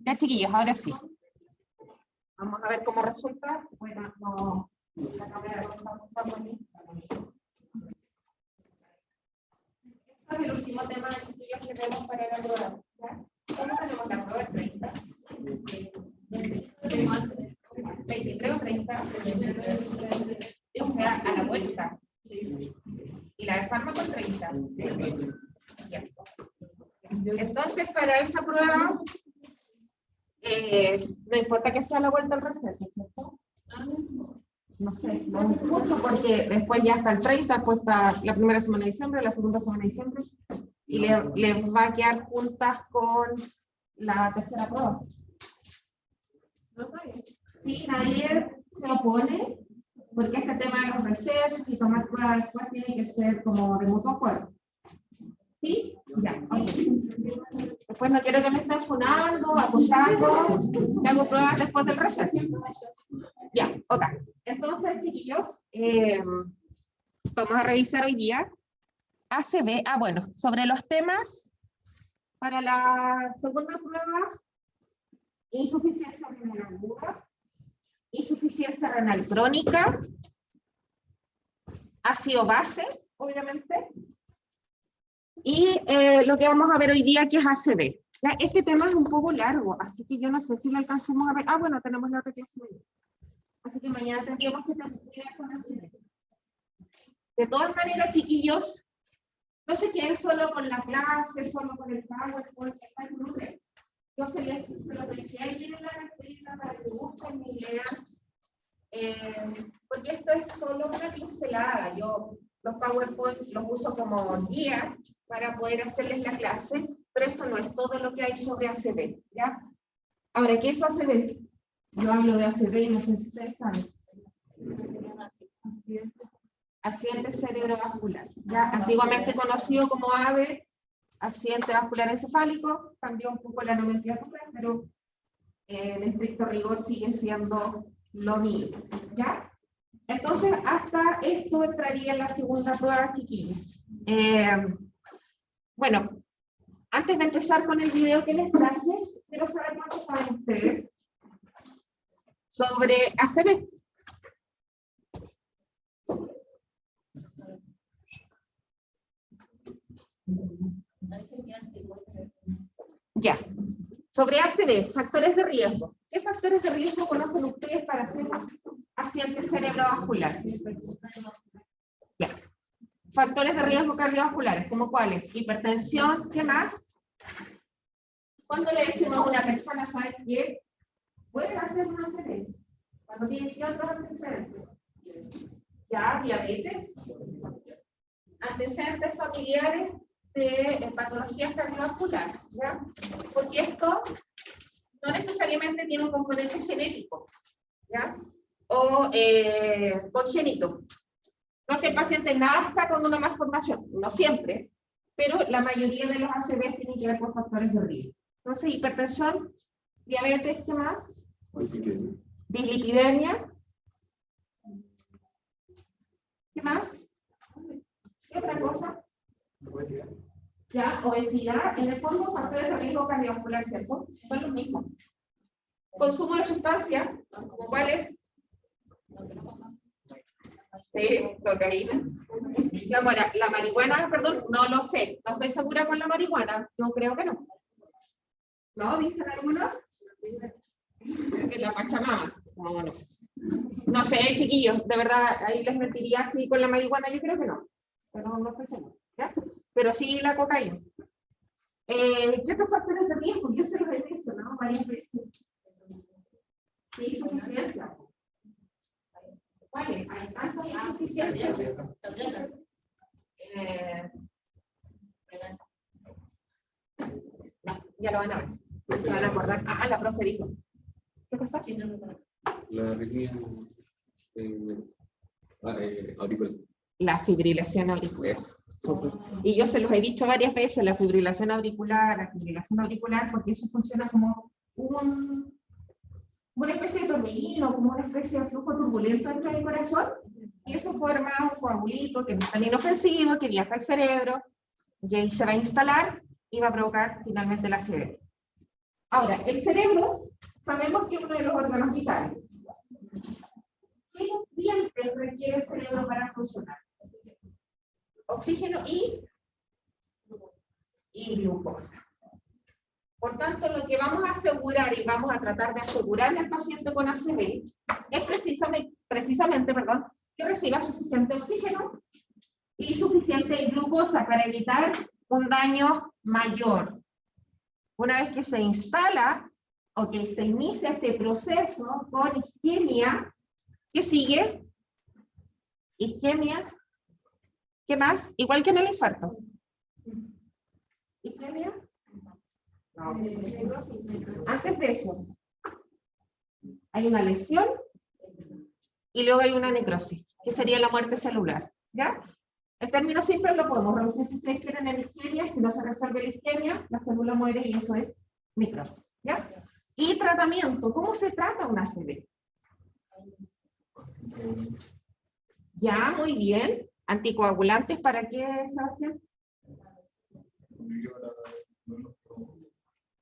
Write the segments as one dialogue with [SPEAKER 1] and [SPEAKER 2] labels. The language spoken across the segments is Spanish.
[SPEAKER 1] Ya, chiquillos, ahora sí. Vamos a ver cómo resulta. Bueno, no, la cámara no está bonita. Este es el último tema, chiquillos, que tenemos para la prueba. ¿Ya? ¿Cómo tenemos la prueba? 30. 23 o 30. O sea, a la vuelta. Y la de fármaco 30. Entonces, para esa prueba, no importa que sea la vuelta al receso, ¿cierto? No sé, no mucho porque después ya hasta el 30, después está la primera semana de diciembre, la segunda semana de diciembre, y les va a quedar juntas con la tercera prueba. Sí, nadie se opone, porque este tema de los recesos y tomar pruebas después tiene que ser como de mutuo acuerdo. ¿Sí? Ya, okay. Después no quiero que me estén funando, acusando, que hago pruebas después del receso. Ya, ok. Entonces, chiquillos, vamos a revisar hoy día ACB. Bueno, sobre los temas para la segunda prueba, insuficiencia renal aguda, insuficiencia renal crónica, ácido base, obviamente, y lo que vamos a ver hoy día que es ACB. Ya, este tema es un poco largo, así que yo no sé si lo alcanzamos a ver. Bueno, tenemos la otra clase. Así que mañana tendremos que terminar con ACB. De todas maneras, chiquillos, no se queden solo con la clase, solo con el PowerPoint, yo se lo dejé ahí en la carpeta para que busquen y lean, porque esto es solo una pincelada. Yo los PowerPoint los uso como guía para poder hacerles la clase, pero esto no es todo lo que hay sobre ACV, ¿ya? Ahora, ¿qué es ACV? Yo hablo de ACV y no sé si ustedes saben. Accidente cerebrovascular, ya antiguamente conocido como AVE, accidente vascular encefálico, cambió un poco la nomenclatura, pero en estricto rigor sigue siendo lo mismo, ¿ya? Entonces, hasta esto entraría en la segunda prueba, chiquillos. Bueno, antes de empezar con el video que les traje, quiero saber cuánto saben ustedes sobre ACV. Ya, sobre ACV, factores de riesgo. ¿Qué factores de riesgo conocen ustedes para hacer accidente cerebrovascular? Ya, factores de riesgo cardiovasculares, ¿como cuáles? Hipertensión, ¿qué más? Cuando le decimos a una persona, ¿sabes qué? Puede hacer un ACV, cuando tiene que otros antecedentes. Ya, diabetes, antecedentes familiares de patologías cardiovasculares, ¿ya? Porque esto no necesariamente tiene un componente genético, ¿ya? O congénito. No es que el paciente nazca con una malformación, no siempre, pero la mayoría de los ACV tienen que ver con factores de riesgo. Entonces, hipertensión, diabetes, ¿qué más? Dislipidemia. ¿Qué más? ¿Qué otra cosa? Ya, obesidad, en el fondo, factores de riesgo cardiovascular, ¿cierto? Son los mismos. Consumo de sustancias, como cuáles. Sí, cocaína. Digamos, la marihuana, perdón, no lo sé. No estoy segura con la marihuana. Yo creo que no. ¿No? ¿Dicen algunos? La Pachamama. No, no. No sé, chiquillos, de verdad, ahí les mentiría así con la marihuana, yo creo que no. Pero no estoy segura. ¿Ya? Pero sí la cocaína. ¿Qué otros factores de riesgo? Yo se los he mencionado varias veces. ¿Qué insuficiencia? ¿Cuáles? Hay tantas insuficiencias. Ya lo van a ver. Se van a acordar. La profe dijo. ¿Qué cosa?
[SPEAKER 2] La arritmia auricular.
[SPEAKER 1] La fibrilación auricular. Y yo se los he dicho varias veces, la fibrilación auricular, porque eso funciona como una especie de torbellino, como una especie de flujo turbulento dentro del corazón, y eso forma un coagulito que no es tan inofensivo, que viaja al cerebro, y ahí se va a instalar y va a provocar finalmente la acidez. Ahora, el cerebro, sabemos que es uno de los órganos vitales. ¿Qué nutrientes requiere el cerebro para funcionar? Oxígeno y glucosa. Por tanto, lo que vamos a asegurar y vamos a tratar de asegurarle al paciente con ACV es precisamente, que reciba suficiente oxígeno y suficiente glucosa para evitar un daño mayor. Una vez que se instala o que se inicia este proceso con isquemia, ¿qué sigue? Isquemia. ¿Qué más? Igual que en el infarto. ¿Isquemia? No. Antes de eso, hay una lesión y luego hay una necrosis, que sería la muerte celular. ¿Ya? En términos simples lo podemos reducir si ustedes quieren en isquemia. Si no se resuelve la isquemia, la célula muere y eso es necrosis. ¿Ya? Y tratamiento. ¿Cómo se trata una ACV? Ya, muy bien. ¿Anticoagulantes para qué, Sebastián?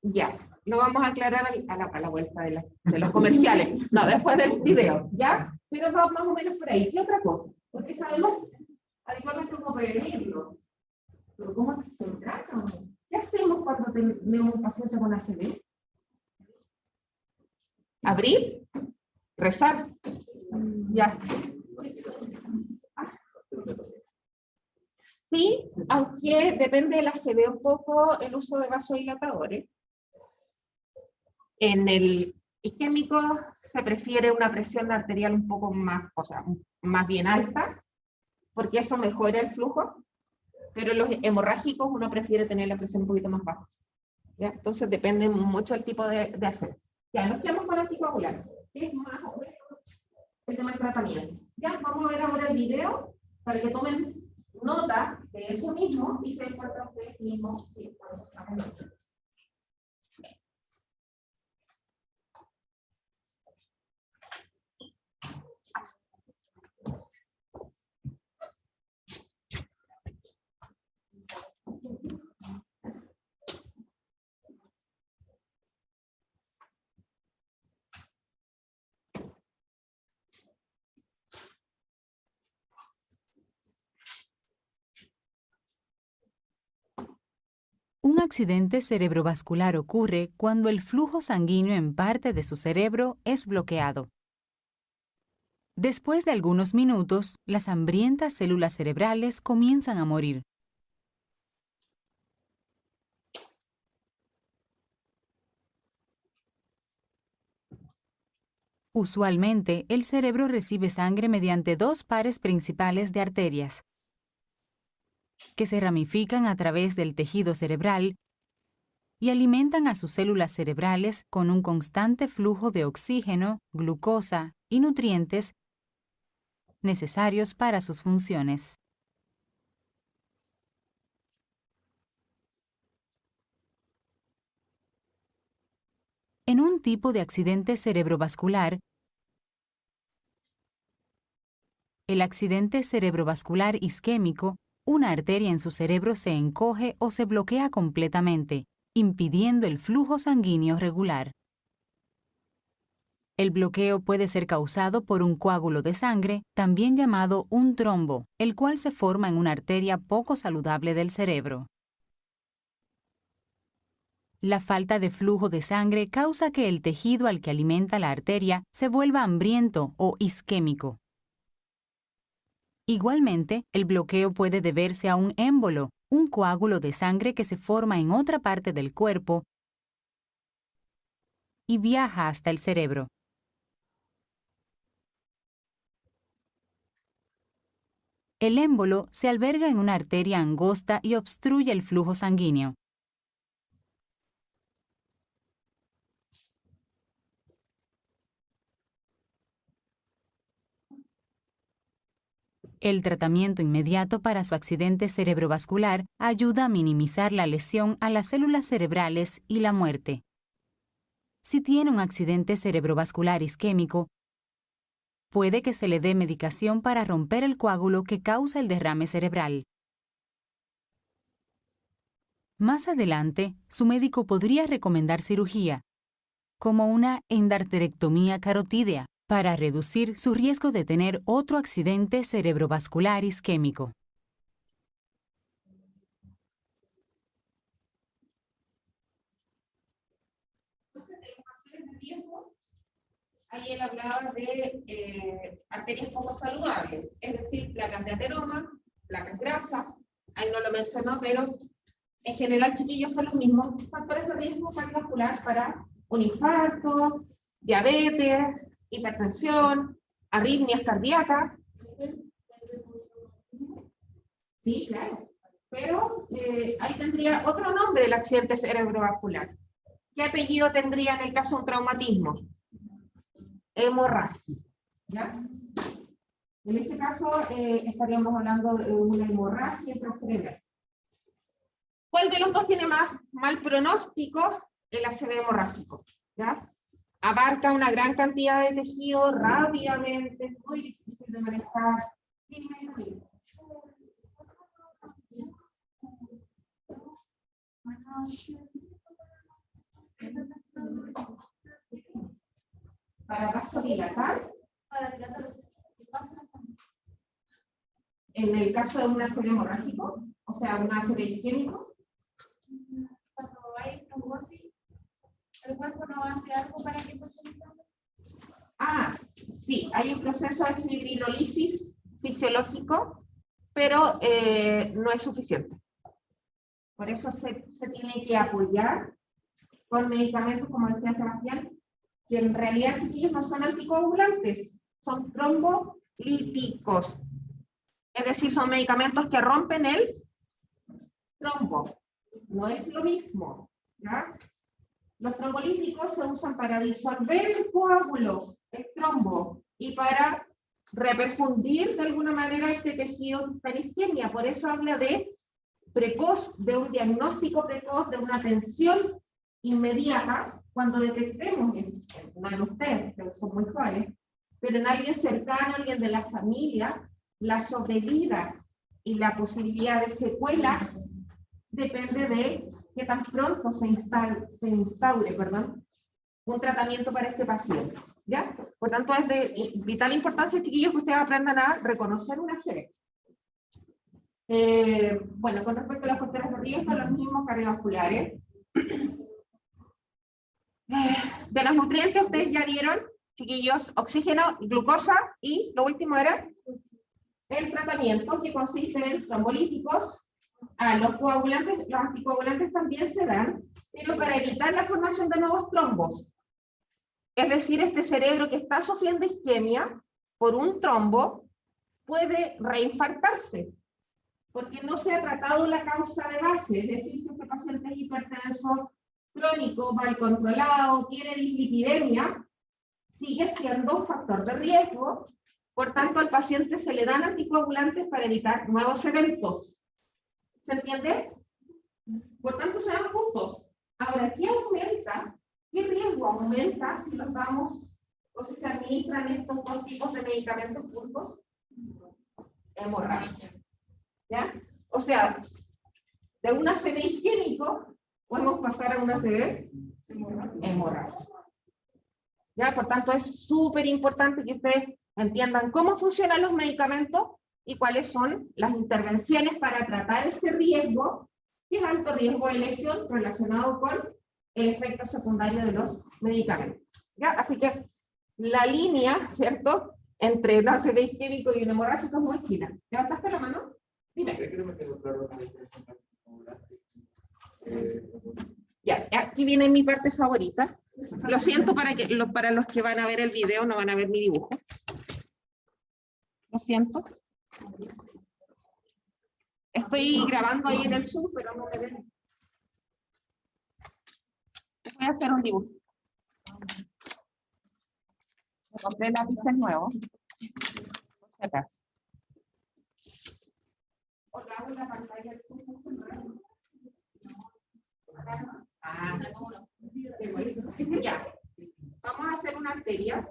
[SPEAKER 1] Ya, lo vamos a aclarar a la vuelta de los comerciales. No, después del video, ¿ya? Pero vamos más o menos por ahí. ¿Qué otra cosa? Porque sabemos habitualmente cómo prevenirlo. Pero ¿cómo se trata? ¿Qué hacemos cuando tenemos un paciente con ACV? Abrir, rezar. Ya. Sí, aunque depende del ACV un poco el uso de vasodilatadores. En el isquémico se prefiere una presión arterial un poco más, o sea, más bien alta, porque eso mejora el flujo, pero en los hemorrágicos uno prefiere tener la presión un poquito más baja. ¿Ya? Entonces depende mucho del tipo de ACV. Ya, nos quedamos con anticoagulantes, que es más o menos el tema del tratamiento. Ya, vamos a ver ahora el video para que tomen nota de eso mismo y se encuentran ustedes mismos si estamos hablando.
[SPEAKER 3] Un accidente cerebrovascular ocurre cuando el flujo sanguíneo en parte de su cerebro es bloqueado. Después de algunos minutos, las hambrientas células cerebrales comienzan a morir. Usualmente, el cerebro recibe sangre mediante dos pares principales de arterias, que se ramifican a través del tejido cerebral y alimentan a sus células cerebrales con un constante flujo de oxígeno, glucosa y nutrientes necesarios para sus funciones. En un tipo de accidente cerebrovascular, el accidente cerebrovascular isquémico, una arteria en su cerebro se encoge o se bloquea completamente, impidiendo el flujo sanguíneo regular. El bloqueo puede ser causado por un coágulo de sangre, también llamado un trombo, el cual se forma en una arteria poco saludable del cerebro. La falta de flujo de sangre causa que el tejido al que alimenta la arteria se vuelva hambriento o isquémico. Igualmente, el bloqueo puede deberse a un émbolo, un coágulo de sangre que se forma en otra parte del cuerpo y viaja hasta el cerebro. El émbolo se alberga en una arteria angosta y obstruye el flujo sanguíneo. El tratamiento inmediato para su accidente cerebrovascular ayuda a minimizar la lesión a las células cerebrales y la muerte. Si tiene un accidente cerebrovascular isquémico, puede que se le dé medicación para romper el coágulo que causa el derrame cerebral. Más adelante, su médico podría recomendar cirugía, como una endarterectomía carotídea, para reducir su riesgo de tener otro accidente cerebrovascular isquémico.
[SPEAKER 1] Ahí él hablaba de arterias poco saludables, es decir, placas de ateroma, placas grasas, ahí no lo mencionó, pero en general, chiquillos, son los mismos factores de riesgo cardiovascular para un infarto, diabetes, hipertensión, arritmias cardíacas. Sí, claro, pero ahí tendría otro nombre el accidente cerebrovascular. ¿Qué apellido tendría en el caso de un traumatismo? Hemorragia, ¿ya? En ese caso estaríamos hablando de una hemorragia intracerebral. ¿Cuál de los dos tiene más mal pronóstico? El ACV hemorrágico, ¿ya? Abarca una gran cantidad de tejido rápidamente, es muy difícil de manejar. Para vasodilatar, en el caso de un ACV hemorrágico, o sea, un ACV isquémico,
[SPEAKER 4] cuando hay trombosis, el cuerpo no hace algo para que
[SPEAKER 1] sí, hay un proceso de fibrinolisis fisiológico, pero no es suficiente. Por eso se tiene que apoyar con medicamentos, como decía Sebastián, que en realidad, chiquillos, no son anticoagulantes, son trombolíticos. Es decir, son medicamentos que rompen el trombo. No es lo mismo, ¿ya? Los trombolíticos se usan para disolver el coágulo, el trombo, y para reperfundir de alguna manera este tejido que está en isquemia. Por eso habla de precoz, de un diagnóstico precoz, de una atención inmediata, cuando detectemos, no en ustedes, que son muy jóvenes, pero en alguien cercano, alguien de la familia, la sobrevida y la posibilidad de secuelas depende de qué tan pronto se instaure un tratamiento para este paciente, ¿ya? Por tanto, es de vital importancia, chiquillos, que ustedes aprendan a reconocer una ACV. Bueno, con respecto a los factores de riesgo, los mismos cardiovasculares. De los nutrientes, ustedes ya vieron, chiquillos, oxígeno, glucosa, y lo último era el tratamiento, que consiste en trombolíticos. Los coagulantes, los anticoagulantes también se dan, pero para evitar la formación de nuevos trombos. Es decir, este cerebro que está sufriendo isquemia por un trombo puede reinfartarse, porque no se ha tratado la causa de base. Es decir, si este paciente es hipertenso crónico, mal controlado, tiene dislipidemia, sigue siendo un factor de riesgo. Por tanto, al paciente se le dan anticoagulantes para evitar nuevos eventos. ¿Se entiende? Por tanto, se dan juntos. Ahora, ¿qué aumenta? ¿Qué riesgo aumenta si los damos o si se administran estos dos tipos de medicamentos juntos? Hemorragia. ¿Ya? O sea, de un ACV isquémico podemos pasar a un ACV hemorrágico. ¿Ya? Por tanto, es súper importante que ustedes entiendan cómo funcionan los medicamentos y cuáles son las intervenciones para tratar ese riesgo, que es alto riesgo de lesión relacionado con el efecto secundario de los medicamentos. ¿Ya? Así que la línea, ¿cierto?, entre el ACV isquémico y un hemorrágico es muy fina. ¿Levantaste la mano? Dime. Ya, aquí viene mi parte favorita. Lo siento para los que van a ver el video, no van a ver mi dibujo. Lo siento. Estoy grabando ahí en el Zoom, pero no me ven. Voy a hacer un dibujo. Me compré lápices nuevos. Por si acaso. O la hago en la pantalla del Zoom. Ah, qué bueno. Ya. a hacer una arteria.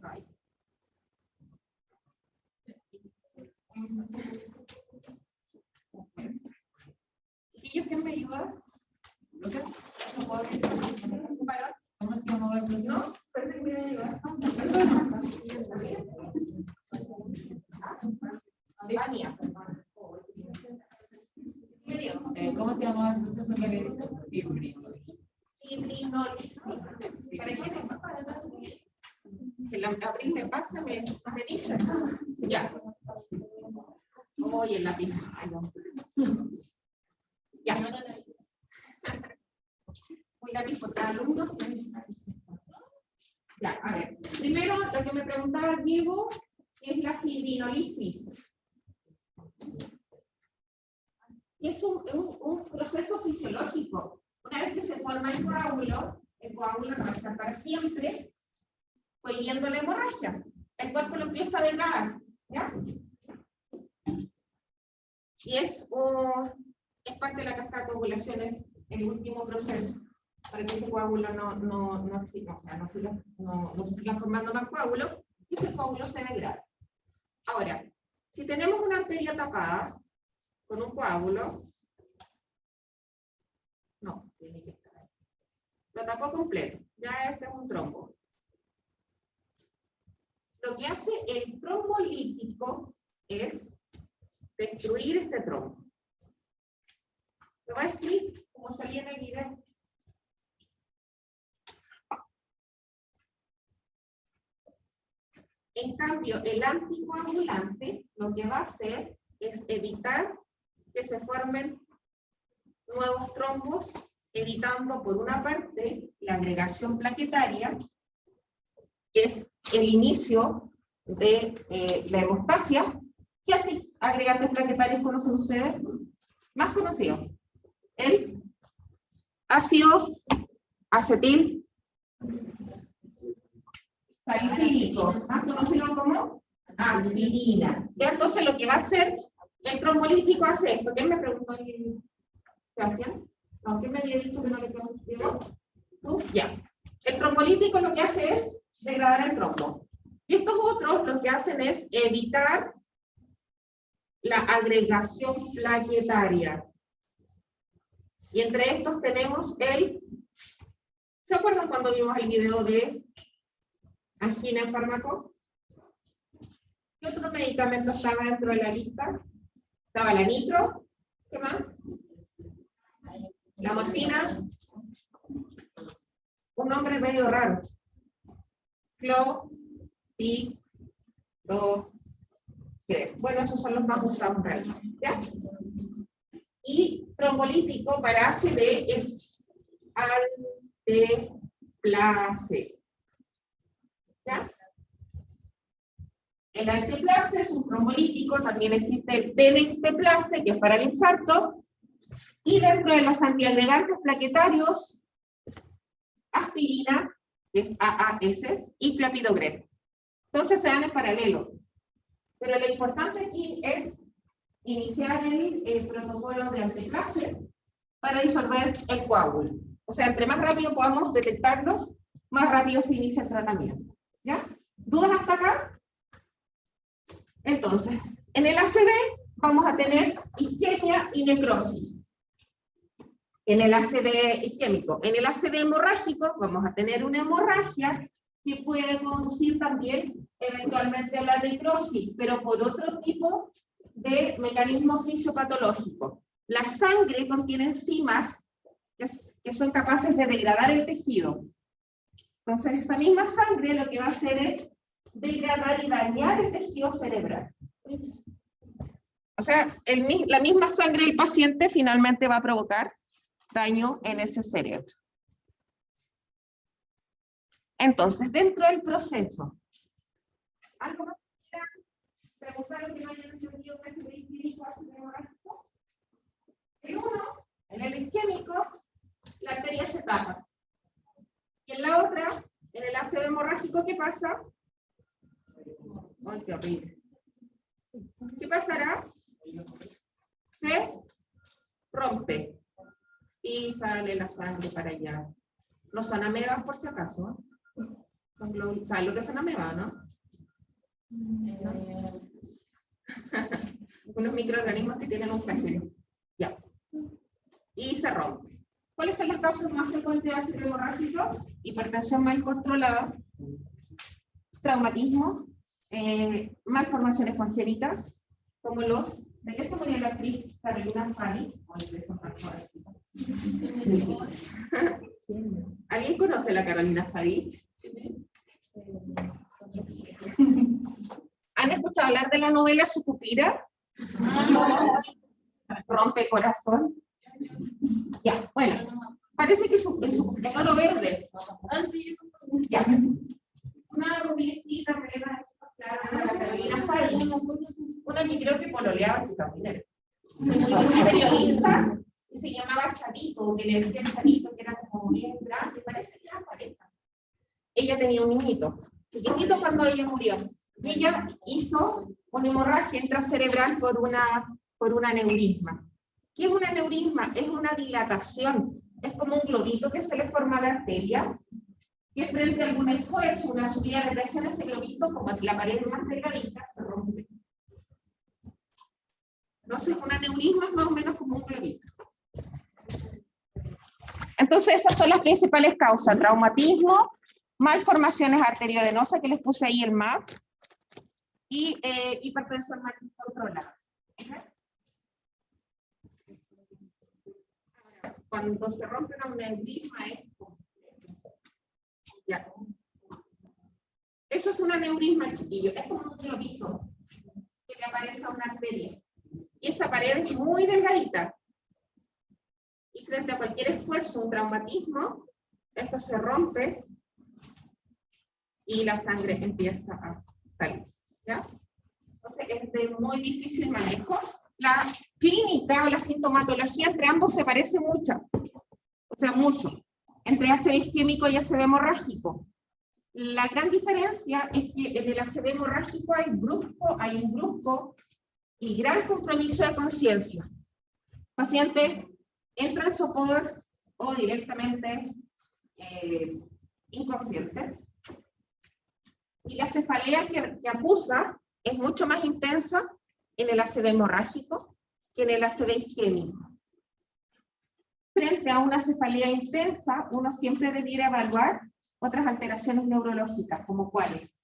[SPEAKER 1] Ay. ¿Chiquillos, quién me ayuda? ¿No puedo ver? ¿Cómo se llama el proceso? No, parece que me iba a ayudar. Vania.
[SPEAKER 5] ¿Cómo se llama el proceso de
[SPEAKER 1] Fibrinólisis. ¿Para qué me pasa? Que la Abril me pasa, me dice. Ya. Oye, el lápiz. Ay, no. Ya. Un lápiz por cada alumno. Ya, a ver. Primero, lo que me preguntaba Diego es la fibrinólisis. Es un proceso fisiológico. Una vez que se forma el coágulo no va a estar para siempre, pues yendo la hemorragia. El cuerpo lo empieza a degradar, ¿ya? Y es parte de la cascada de coagulación, es el último proceso, para que ese coágulo no exista, o sea, no se siga formando más coágulos, y ese coágulo se degrada. Ahora, si tenemos una arteria tapada, con un coágulo, no, tiene que estar ahí. Lo tapó completo, ya este es un trombo. Lo que hace el trombolítico es destruir este trombo. Lo voy a escribir como salía en el video. En cambio, el anticoagulante lo que va a hacer es evitar que se formen nuevos trombos, evitando por una parte la agregación plaquetaria, que es el inicio de la hemostasia. ¿Qué agregantes plaquetarios conocen ustedes? Más conocido. El ácido acetil salicílico, más conocido como aspirina. Ya, entonces lo que va a hacer el trombolítico hace esto. ¿Quién me preguntó? ¿Sebastián? No, ¿quién me había dicho que no le preguntó? ¿Tú? Ya. El trombolítico lo que hace es degradar el trombo. Y estos otros lo que hacen es evitar la agregación plaquetaria. Y entre estos tenemos el... ¿Se acuerdan cuando vimos el video de angina en fármaco? ¿Qué otro medicamento estaba dentro de la lista? Estaba la nitro. ¿Qué más? La morfina. Un nombre medio raro. Bueno, esos son los más usados realmente, ¿ya? Y trombolítico para ACV es alteplase. ¿Ya? El alteplase es un trombolítico, también existe el tenecteplase, que es para el infarto, y dentro de los antiagregantes plaquetarios, aspirina, que es AAS, y clopidogrel. Entonces se dan en paralelo. Pero lo importante aquí es iniciar el protocolo de alteplase para disolver el coágulo. O sea, entre más rápido podamos detectarlo, más rápido se inicia el tratamiento. ¿Ya? ¿Dudas hasta acá? Entonces, en el ACV vamos a tener isquemia y necrosis. En el ACV isquémico. En el ACV hemorrágico vamos a tener una hemorragia que puede conducir también eventualmente a la necrosis, pero por otro tipo de mecanismo fisiopatológico. La sangre contiene enzimas que son capaces de degradar el tejido. Entonces, esa misma sangre lo que va a hacer es degradar y dañar el tejido cerebral. O sea, la misma sangre del paciente finalmente va a provocar daño en ese cerebro. Entonces, dentro del proceso, ¿algo más que quieran preguntar que no hayan entendido que es el isquémico ácido hemorrágico? El uno, en el isquémico, la arteria se tapa. Y en la otra, en el ácido hemorrágico, ¿qué pasa? ¡Ay, qué horrible! ¿Qué pasará? Se rompe y sale la sangre para allá. No son amebas por si acaso. ¿Saben lo que son amebas, no? Unos microorganismos que tienen un flagelo. Ya. Y se rompe. ¿Cuáles son las causas más frecuentes de ácido hemorrágico? Hipertensión mal controlada, traumatismo, malformaciones congénitas, como los... ¿De qué se murió la actriz Carolina Fabi? ¿Alguien conoce a la Carolina Fabi? ¿Han escuchado hablar de la novela Sucupira? Rompe corazón. Ya, bueno. Parece que el oro verde. Ya. Una rubiecita, melena clara, la Carolina Fabi. Una que creo que pololeaba en tu caminero. Un periodista que se llamaba Chavito, que le decían Chavito, que era como bien grande, parece que era pareja. Ella tenía un niñito, chiquitito cuando ella murió. Y ella hizo una hemorragia intracerebral por un aneurisma. ¿Qué es un aneurisma? Es una dilatación. Es como un globito que se le forma a la arteria, que frente a algún esfuerzo, una subida de presión, ese globito, como la pared es más delgadita, se rompe. Entonces, un aneurisma es más o menos como un globito. Entonces, esas son las principales causas: traumatismo, malformaciones arteriovenosas, que les puse ahí el MAP, y hipertensión mal controlada. Cuando se rompe un aneurisma es... Ya. Eso es un aneurisma, chiquillo. Es como un globito que le aparece a una arteria. Y esa pared es muy delgadita. Y frente a cualquier esfuerzo, un traumatismo, esto se rompe y la sangre empieza a salir. ¿Ya? Entonces es de muy difícil manejo. La clínica o la sintomatología entre ambos se parece mucho. O sea, mucho. Entre ACV isquémico y ACV hemorrágico. La gran diferencia es que en el ACV hemorrágico hay un brusco y gran compromiso de conciencia. Paciente entra en sopor o directamente inconsciente. Y la cefalea que acusa es mucho más intensa en el ACV hemorrágico que en el ACV isquémico. Frente a una cefalea intensa, uno siempre debiera evaluar otras alteraciones neurológicas, como cuáles.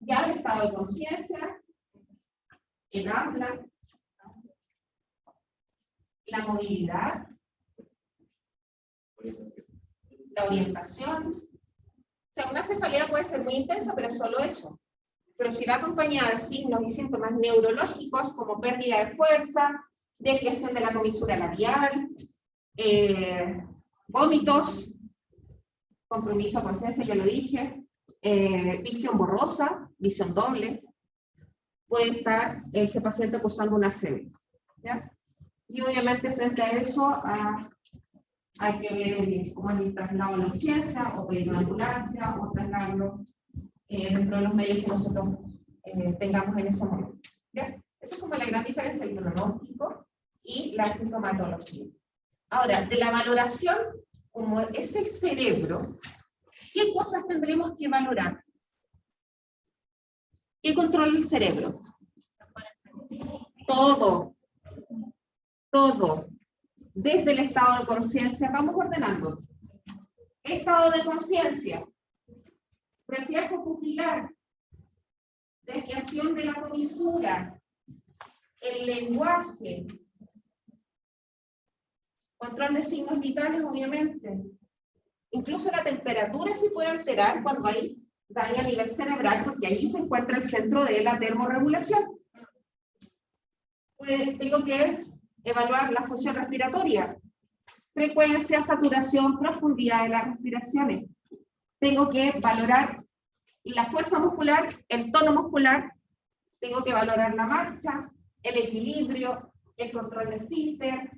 [SPEAKER 1] Ya el estado de conciencia, el habla, la movilidad, la orientación. O sea, una cefalea puede ser muy intensa, pero es solo eso. Pero si va acompañada de signos y síntomas neurológicos, como pérdida de fuerza, desviación de la comisura labial, vómitos, compromiso de conciencia, ya lo dije, visión borrosa, visión doble, puede estar ese paciente acusando una ACV. ¿Ya? Y obviamente frente a eso hay que ver cómo es el traslado a la urgencia, o pedir una ambulancia, o trasladarlo dentro de los medios que nosotros tengamos en ese momento. ¿Ya? Esa es como la gran diferencia entre el pronóstico y la sintomatología. Ahora, de la valoración, como es el cerebro, ¿qué cosas tendremos que valorar? ¿Qué controla el cerebro? Todo. Todo. Desde el estado de conciencia, vamos ordenando. Estado de conciencia, reflejo pupilar, desviación de la comisura, el lenguaje, control de signos vitales, obviamente. Incluso la temperatura se puede alterar cuando hay daño a nivel cerebral, porque allí se encuentra el centro de la termorregulación. Pues tengo que evaluar la función respiratoria, frecuencia, saturación, profundidad de las respiraciones. Tengo que valorar la fuerza muscular, el tono muscular, tengo que valorar la marcha, el equilibrio, el control de esfínter,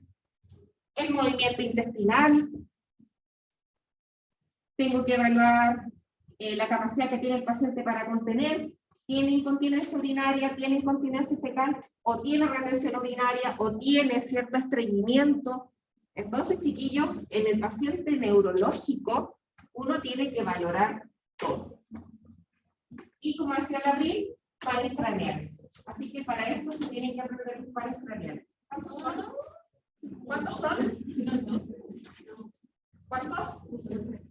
[SPEAKER 1] el movimiento intestinal. Tengo que evaluar la capacidad que tiene el paciente para contener. ¿Tiene incontinencia urinaria, tiene incontinencia fecal, o tiene retención urinaria, o tiene cierto estreñimiento? Entonces, chiquillos, en el paciente neurológico, uno tiene que valorar todo. Y como decía el Abril, pares craneales. Así que para esto se tienen que aprender los pares craneales. ¿Cuántos son? ¿Cuántos son? ¿Cuántos?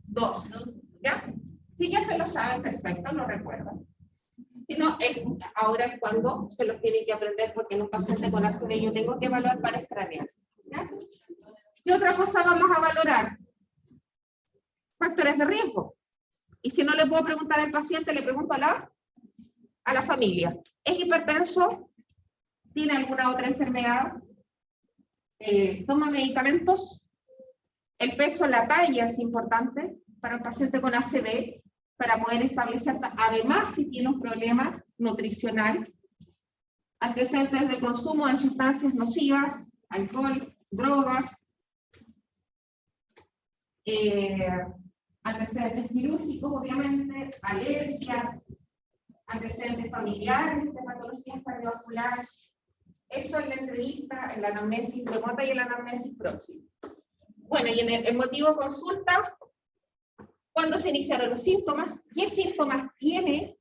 [SPEAKER 1] 2. ¿Ya? Si ya se lo saben, perfecto, lo recuerdan. Si no, ahora es cuando se los tienen que aprender, porque en un paciente con ACV yo tengo que evaluar pares craneales. ¿Ya? ¿Qué otra cosa vamos a valorar? Factores de riesgo. Y si no le puedo preguntar al paciente, le pregunto a la familia. ¿Es hipertenso? ¿Tiene alguna otra enfermedad? ¿Toma medicamentos? El peso, la talla es importante para un paciente con ACV, para poder establecer, además si tiene un problema nutricional, antecedentes de consumo de sustancias nocivas, alcohol, drogas, antecedentes quirúrgicos, obviamente, alergias, antecedentes familiares de patologías cardiovasculares. Eso en la entrevista, en la anamnesis remota y en la anamnesis próxima. Bueno, y en el motivo de consulta, ¿cuándo se iniciaron los síntomas? ¿Qué síntomas tiene?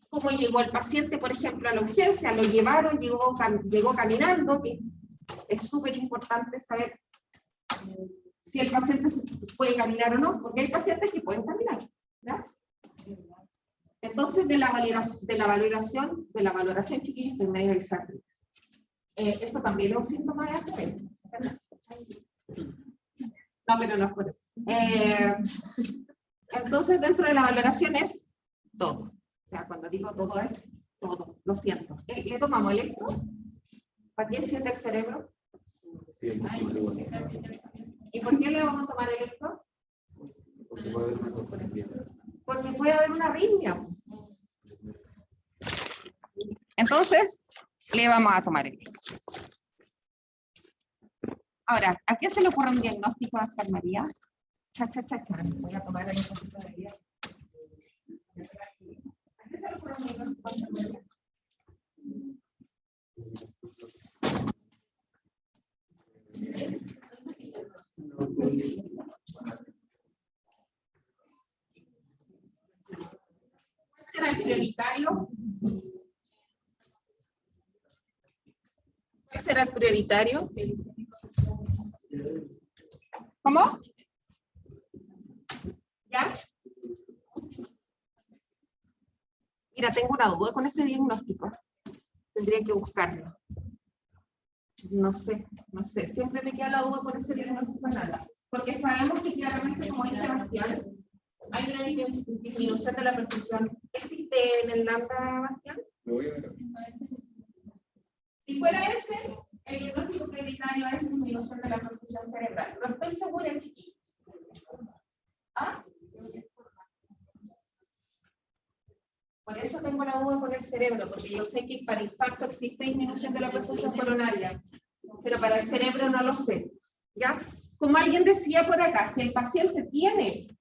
[SPEAKER 1] ¿Cómo llegó el paciente, por ejemplo, a la urgencia? ¿Lo llevaron? ¿Llegó caminando? Que es súper importante saber si el paciente puede caminar o no, porque hay pacientes que pueden caminar, ¿ya? Entonces, de la valoración, chiquillos, estoy medio exacto. Eso también es un síntoma de ACV. No, pero no es por eso. Entonces, dentro de la valoración es todo. O sea, cuando digo todo es todo, lo siento. ¿Le tomamos electro? ¿Para qué siente el cerebro?
[SPEAKER 2] Sí,
[SPEAKER 1] ¿Y por qué le vamos a tomar electro?
[SPEAKER 2] porque puede haber una competencia.
[SPEAKER 1] Porque puede haber una arritmia. Entonces, le vamos a tomar electro. Ahora, ¿a qué se le ocurre un diagnóstico de enfermería? Cha. Voy a tomar ahí un poquito de vida. ¿A qué se le ocurre un diagnóstico de enfermería? ¿Cuál será el prioritario? ¿Cuál será el prioritario? ¿Cómo? ¿Ya? Mira, tengo una duda con ese diagnóstico. Tendría que buscarlo. No sé. Siempre me queda la duda con ese diagnóstico nada. Porque sabemos que claramente, como dice Bastián, hay una disminución de la perfusión. ¿Existe en el lambda, Bastián?
[SPEAKER 2] Me voy a ver.
[SPEAKER 1] Si fuera ese, el diagnóstico prioritario es disminución de la perfusión cerebral. No estoy segura, chiquillos. ¿Ah? Por eso tengo la duda con el cerebro, porque yo sé que para el infarto existe disminución de la perfusión coronaria, pero para el cerebro no lo sé. ¿Ya? Como alguien decía por acá, si el paciente tiene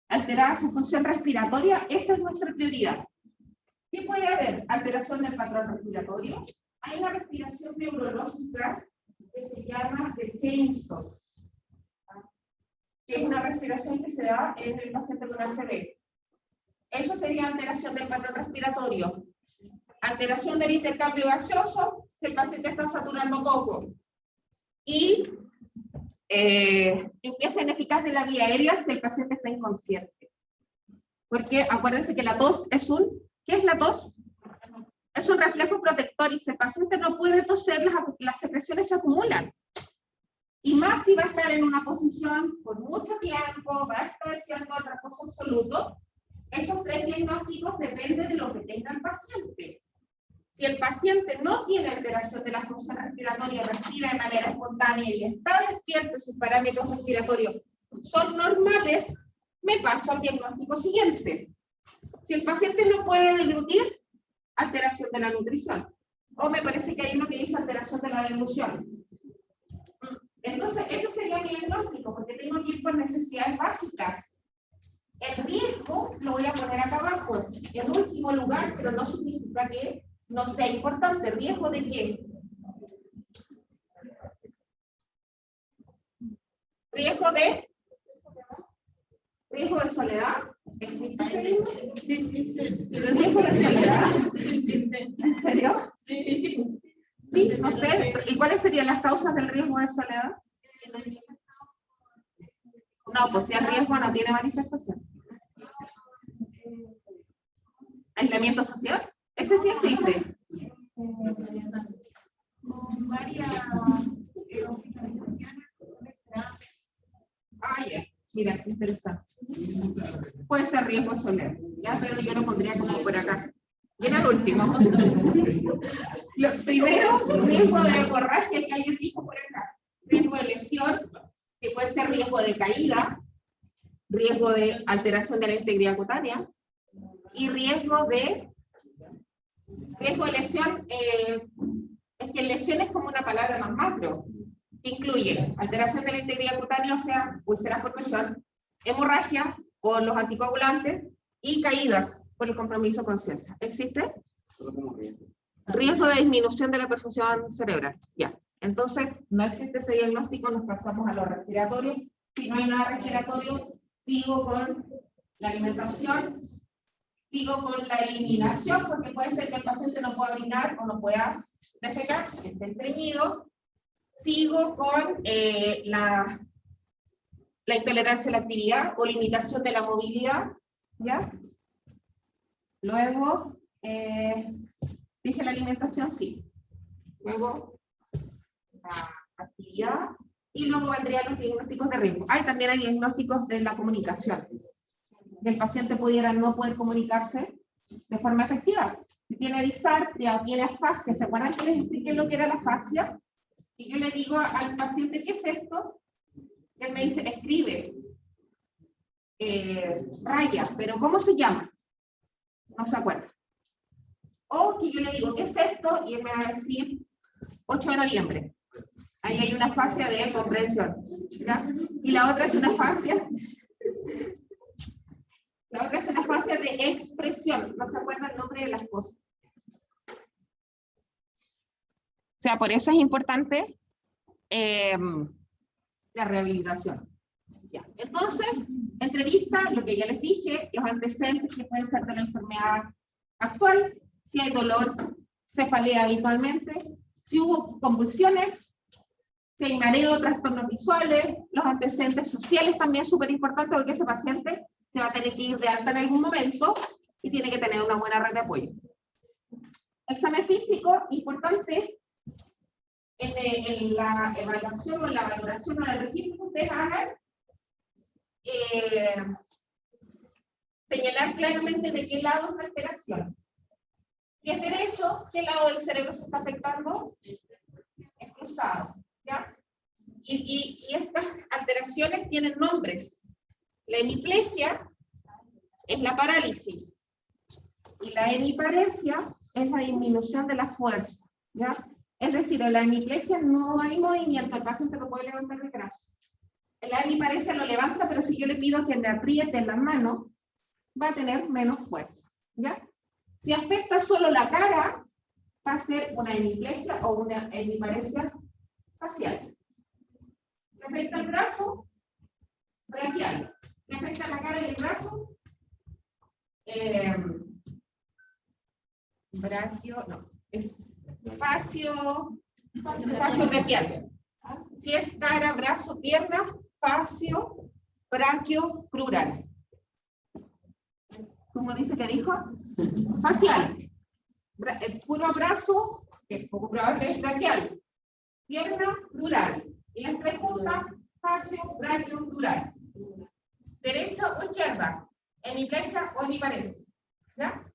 [SPEAKER 1] alterada su función respiratoria, esa es nuestra prioridad. ¿Qué puede haber? Alteración del patrón respiratorio. Hay una respiración neurológica que se llama de Chainston, que es una respiración que se da en el paciente con ACV. Eso sería alteración del patrón respiratorio. Alteración del intercambio gaseoso, si el paciente está saturando poco. Y limpieza ineficaz de la vía aérea si el paciente está inconsciente. Porque acuérdense que la tos es ¿qué es la tos? Es un reflejo protector y si el paciente no puede toser, las secreciones se acumulan. Y más si va a estar en una posición por mucho tiempo, va a estar haciendo reposo absoluto. Esos 3 diagnósticos dependen de lo que tenga el paciente. Si el paciente no tiene alteración de la función respiratoria, respira de manera espontánea y está despierto, sus parámetros respiratorios son normales, me paso al diagnóstico siguiente. Si el paciente no puede deglutir, alteración de la nutrición. O me parece que hay uno que dice alteración de la deglución. Entonces, ese sería mi diagnóstico, porque tengo que ir por necesidades básicas. El riesgo lo voy a poner acá abajo, en último lugar, pero no significa que no sea importante. ¿Riesgo de qué? Riesgo de soledad. ¿Existe ese mismo? ¿Riesgo de soledad? ¿En serio?
[SPEAKER 5] Sí.
[SPEAKER 1] Sí, no sé. ¿Y cuáles serían las causas del riesgo de soledad? No, pues si el riesgo no tiene manifestación. ¿Aislamiento social? Ese sí existe.
[SPEAKER 4] Con varias hospitalizaciones.
[SPEAKER 1] Ah, ya. Mira, qué interesante. Puede ser riesgo de soledad, ya, pero yo lo pondría como por acá. Y en el último. Los primeros, riesgo de hemorragia que alguien dijo por acá. Riesgo de lesión, que puede ser riesgo de caída, riesgo de alteración de la integridad cutánea, y riesgo de lesión, es que lesión es como una palabra más macro, que incluye alteración de la integridad cutánea, o sea, úlceras por presión, hemorragia por los anticoagulantes y caídas por el compromiso con ciencia. ¿Existe?
[SPEAKER 2] Solo como riesgo.
[SPEAKER 1] Riesgo de disminución de la perfusión cerebral. Ya. Entonces, no existe ese diagnóstico, nos pasamos a los respiratorios. Si no hay nada respiratorio, sigo con la alimentación, sigo con la eliminación, porque puede ser que el paciente no pueda orinar o no pueda defecar, esté estreñido. Sigo con la intolerancia a la actividad o limitación de la movilidad, ¿ya? Luego, dije la alimentación, sí. Luego, la actividad, y luego vendrían los diagnósticos de riesgo. También hay diagnósticos de la comunicación. Que el paciente pudiera no poder comunicarse de forma efectiva. Si tiene disartria o tiene afasia, ¿se acuerdan que les expliqué lo que era la afasia? Y yo le digo al paciente, ¿qué es esto? Y él me dice, escribe, raya, pero ¿cómo se llama? No se acuerda. O que yo le digo, ¿qué es esto? Y él me va a decir, 8 de noviembre. Ahí hay una afasia de comprensión, ¿ya? Y la otra es una afasia. La otra es una afasia de expresión. No se acuerda el nombre de las cosas. O sea, por eso es importante la rehabilitación. Ya. Entonces, entrevista, lo que ya les dije, los antecedentes que pueden ser de la enfermedad actual, si hay dolor, cefalea habitualmente, si hubo convulsiones, si hay mareo, trastornos visuales, los antecedentes sociales también es súper importante porque ese paciente se va a tener que ir de alta en algún momento y tiene que tener una buena red de apoyo. Examen físico, importante. En la evaluación o en la valoración o en el registro que ustedes hagan, señalar claramente de qué lado es la alteración. Si es derecho, ¿qué lado del cerebro se está afectando? Es cruzado, ¿ya? Y estas alteraciones tienen nombres. La hemiplegia es la parálisis. Y la hemiparesia es la disminución de la fuerza, ¿ya? Es decir, en la hemiplegia no hay movimiento, el paciente lo puede levantar de brazo. En la hemiparesia lo levanta, pero si yo le pido que me apriete la mano, va a tener menos fuerza, ¿ya? Si afecta solo la cara, va a ser una hemiplegia o una hemiparesia facial. Si afecta el brazo, braquial. Si afecta la cara y el brazo, brachio, no, es fascio braquial. Si es cara, brazo, pierna, fascio, braquio, crural. ¿Cómo dice que dijo? Facial. El puro brazo, que es poco probable, es braquial. Pierna, crural. Y las tres juntas, fascio, braquio, crural. Derecha o izquierda, hemiplegia o hemiparesia. ¿Ya?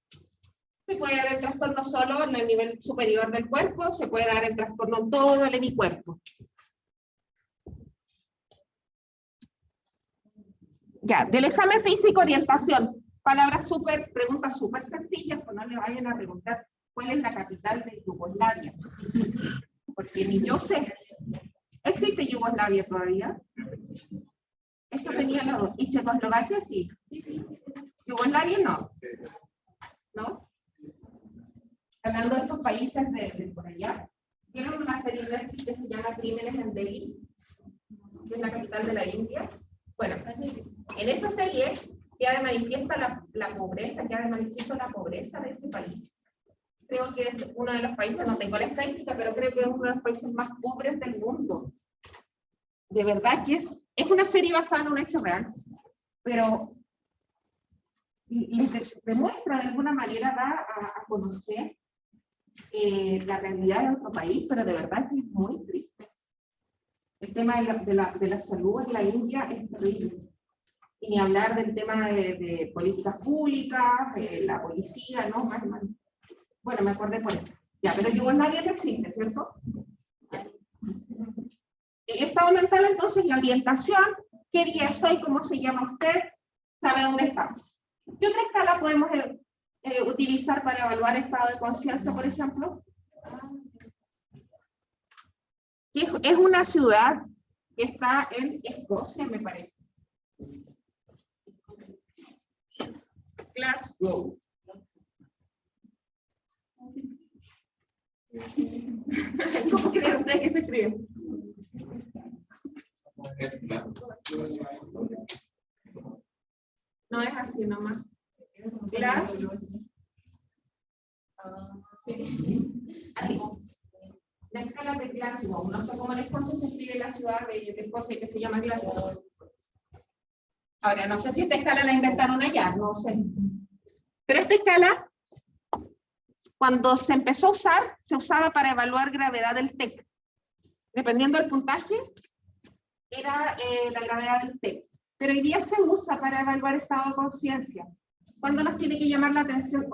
[SPEAKER 1] Se puede dar el trastorno solo en el nivel superior del cuerpo, se puede dar el trastorno en todo el hemicuerpo. Ya, del examen físico, orientación. Preguntas súper sencillas, pues no le vayan a preguntar cuál es la capital de Yugoslavia. Porque ni yo sé. ¿Existe Yugoslavia todavía? Eso tenía la dos. ¿Y Checoslovaquia sí? Yugoslavia no. ¿No? Hablando de estos países de por allá, vieron una serie de Netflix que se llama Crímenes en Delhi. es la capital de la India. Bueno, en esa serie queda de manifiesta la pobreza, queda de manifiesto la pobreza de ese país. Creo que es uno de los países, no tengo la estadística, pero creo que es uno de los países más pobres del mundo. De verdad que es una serie basada en un hecho real, pero les demuestra de alguna manera, da a conocer la realidad de nuestro país, pero de verdad que es muy triste. El tema de la salud en la India es terrible. Y ni hablar del tema de políticas públicas, de la policía, ¿no? Bueno, me acordé por esto. Ya, pero Yugoslavia no existe, ¿cierto? Ya. El estado mental, entonces, la orientación, qué día soy, cómo se llama usted, sabe dónde está. ¿Qué otra escala podemos utilizar para evaluar estado de conciencia, por ejemplo? Es una ciudad que está en Escocia, me parece. Glasgow. ¿Cómo creen ustedes que se escribe? No es así nomás. Glass. Así. La escala de Glasgow. No sé cómo en Escocia se escribe la ciudad de Escocia que se llama Glasgow. Ahora, no sé si esta escala la inventaron allá, no sé. Pero esta escala, cuando se empezó a usar, se usaba para evaluar gravedad del TEC. Dependiendo del puntaje, era la gravedad del TEC. Pero hoy día se usa para evaluar estado de conciencia. ¿Cuándo nos tiene que llamar la atención?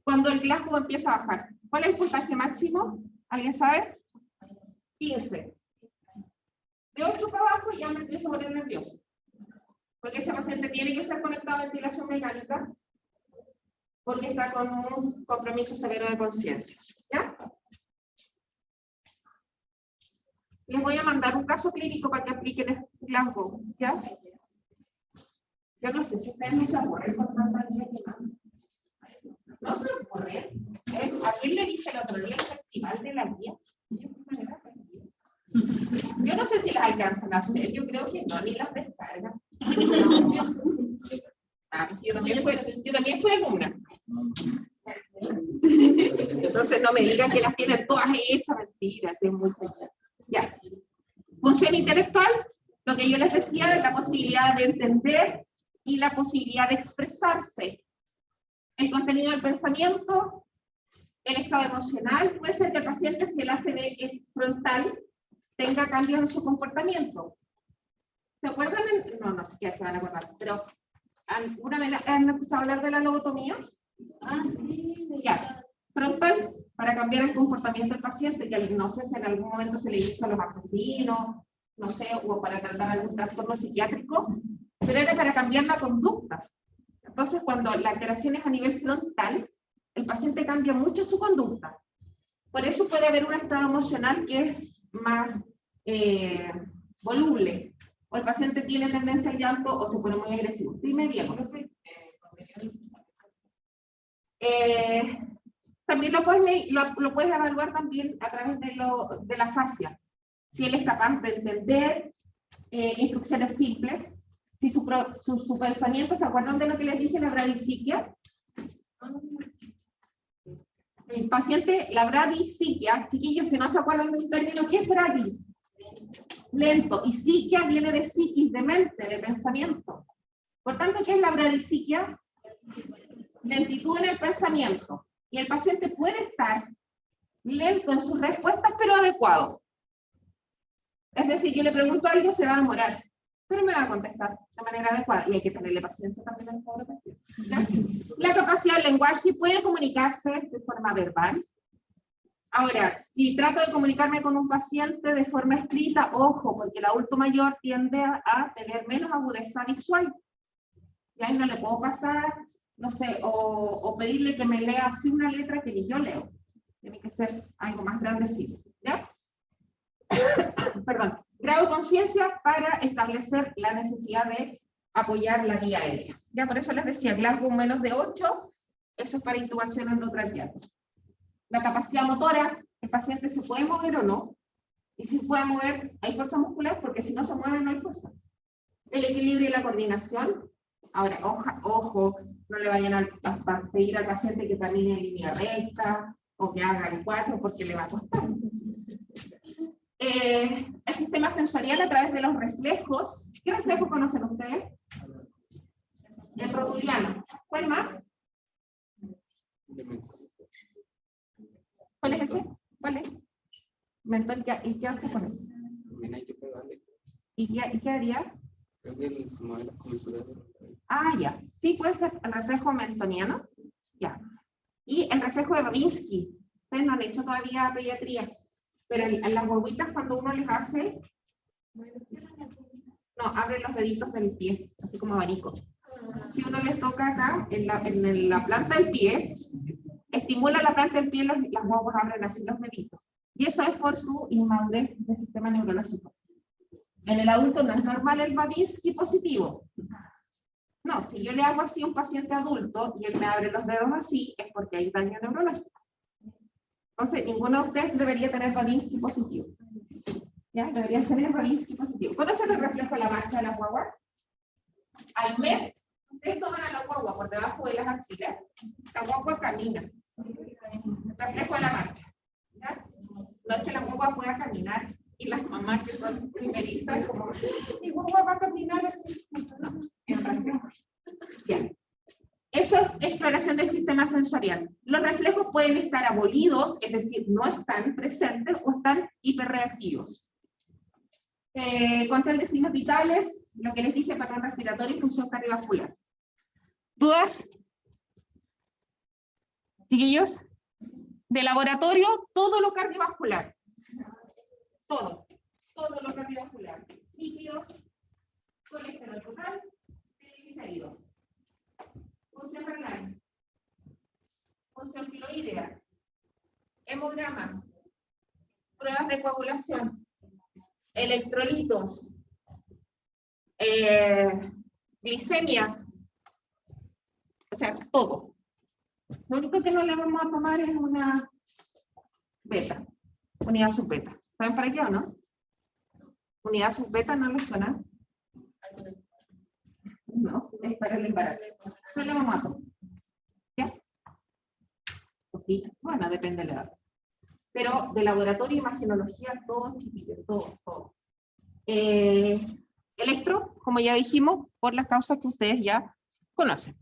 [SPEAKER 1] Cuando el Glasgow empieza a bajar. ¿Cuál es el puntaje máximo? ¿Alguien sabe? 15. De 8 para abajo ya me empiezo a poner nervioso. Porque ese paciente tiene que ser conectado a ventilación mecánica, porque está con un compromiso severo de conciencia. ¿Ya? Les voy a mandar un caso clínico para que apliquen el Glasgow. ¿Ya? Yo no sé si ustedes no se aburren con tanta guía que mandan. No se aburren. ¿A quién le dije el otro día el festival de la guía? Yo no sé si las alcanzan a hacer, yo creo que no, ni las descargan. Pues yo también fui alumna. Entonces no me digan que las tienen todas hechas, mentiras, es muy fea. Ya. Función intelectual, lo que yo les decía es la posibilidad de entender y la posibilidad de expresarse. El contenido del pensamiento, el estado emocional, puede ser que el paciente, si el ACV es frontal, tenga cambios en su comportamiento. ¿Se acuerdan? No sé qué se van a acordar, pero ¿alguna vez han escuchado hablar de la lobotomía? Sí. Ya. Frontal, para cambiar el comportamiento del paciente, que no sé si en algún momento se le hizo a los asesinos, no sé, o para tratar algún trastorno psiquiátrico, pero era para cambiar la conducta. Entonces, cuando la alteración es a nivel frontal, el paciente cambia mucho su conducta. Por eso puede haber un estado emocional que es más voluble, o el paciente tiene tendencia al llanto o se pone muy agresivo. Dime, Diego. También lo puedes evaluar también a través de la fascia. Si él es capaz de entender instrucciones simples, si su pensamiento, ¿se acuerdan de lo que les dije, la bradisiquia? El paciente, la bradisiquia, chiquillos, si no se acuerdan del término, ¿qué es bradi? Lento. Y psiquia viene de psiquis, de mente, de pensamiento. Por tanto, ¿qué es la bradisiquia? Lentitud en el pensamiento. Y el paciente puede estar lento en sus respuestas, pero adecuado. Es decir, yo le pregunto algo, se va a demorar, pero me va a contestar de manera adecuada. Y hay que tenerle paciencia también al pobre paciente. ¿Ya? La capacidad del lenguaje puede comunicarse de forma verbal. Ahora, si trato de comunicarme con un paciente de forma escrita, ojo, porque el adulto mayor tiende a tener menos agudeza visual. Y ahí no le puedo pasar, no sé, o pedirle que me lea así una letra que ni yo leo. Tiene que ser algo más grandecito. ¿Ya? Perdón. Grado de conciencia para establecer la necesidad de apoyar la vía aérea. Ya por eso les decía, Glasgow menos de 8, eso es para intubación endotraqueal. La capacidad motora, el paciente se puede mover o no. Y si puede mover, hay fuerza muscular, porque si no se mueve no hay fuerza. El equilibrio y la coordinación. Ahora, ojo, no le vayan a pedir al paciente que camine en línea recta o que haga el 4 porque le va a costar. El sistema sensorial a través de los reflejos. ¿Qué reflejo conocen ustedes? El rotuliano. ¿Cuál más? ¿Cuál es ese? ¿Cuál es? Mentor, ¿y qué hace con eso?
[SPEAKER 2] También hay que pegarle.
[SPEAKER 1] ¿Y qué haría?
[SPEAKER 2] Creo que se mueve las comisuras de los cabellos.
[SPEAKER 1] Ah, ya. Sí, puede ser el reflejo mentoniano. Ya. Y el reflejo de Babinski. Ustedes no han hecho todavía pediatría. Pero en las guaguitas, cuando uno les hace. No, abre los deditos del pie, así como abanico. Si uno les toca acá, en la planta del pie, estimula la planta del pie, las guaguas abren así los deditos. Y eso es por su inmadurez del sistema neurológico. En el adulto no es normal el Babinski positivo. No, si yo le hago así a un paciente adulto y él me abre los dedos así, es porque hay daño neurológico. Entonces, ninguno de ustedes debería tener Babinski positivo. ¿Ya? Deberían tener Babinski positivo. ¿Conocen el reflejo de la marcha de la guagua? Al mes, ustedes toman a la guagua por debajo de las axilas, la guagua camina. Reflejo de la marcha. ¿Ya? No es que la guagua pueda caminar y las mamás que son primerizas como, mi guagua va a caminar así. No, en reflejo. Ya. Eso es exploración del sistema sensorial. Los reflejos pueden estar abolidos, es decir, no están presentes o están hiperreactivos. Control de signos vitales, lo que les dije, patrón respiratorio y función cardiovascular. ¿Dudas? Chiquillos, de laboratorio, todo lo cardiovascular. Todo lo cardiovascular. Lípidos, colesterol total, triglicéridos. Función renal, función tiroidea, hemograma, pruebas de coagulación, electrolitos, glicemia, o sea, todo. Lo único que no le vamos a tomar es una beta, unidad subbeta. ¿Saben para qué o no? Unidad subbeta no les suena. No, es para el embarazo. No le vamos a tomar. ¿Ya? ¿O sí? Bueno, depende de la edad. Pero de laboratorio, imagenología, todo, chiquillos, todo. Electro, como ya dijimos, por las causas que ustedes ya conocen.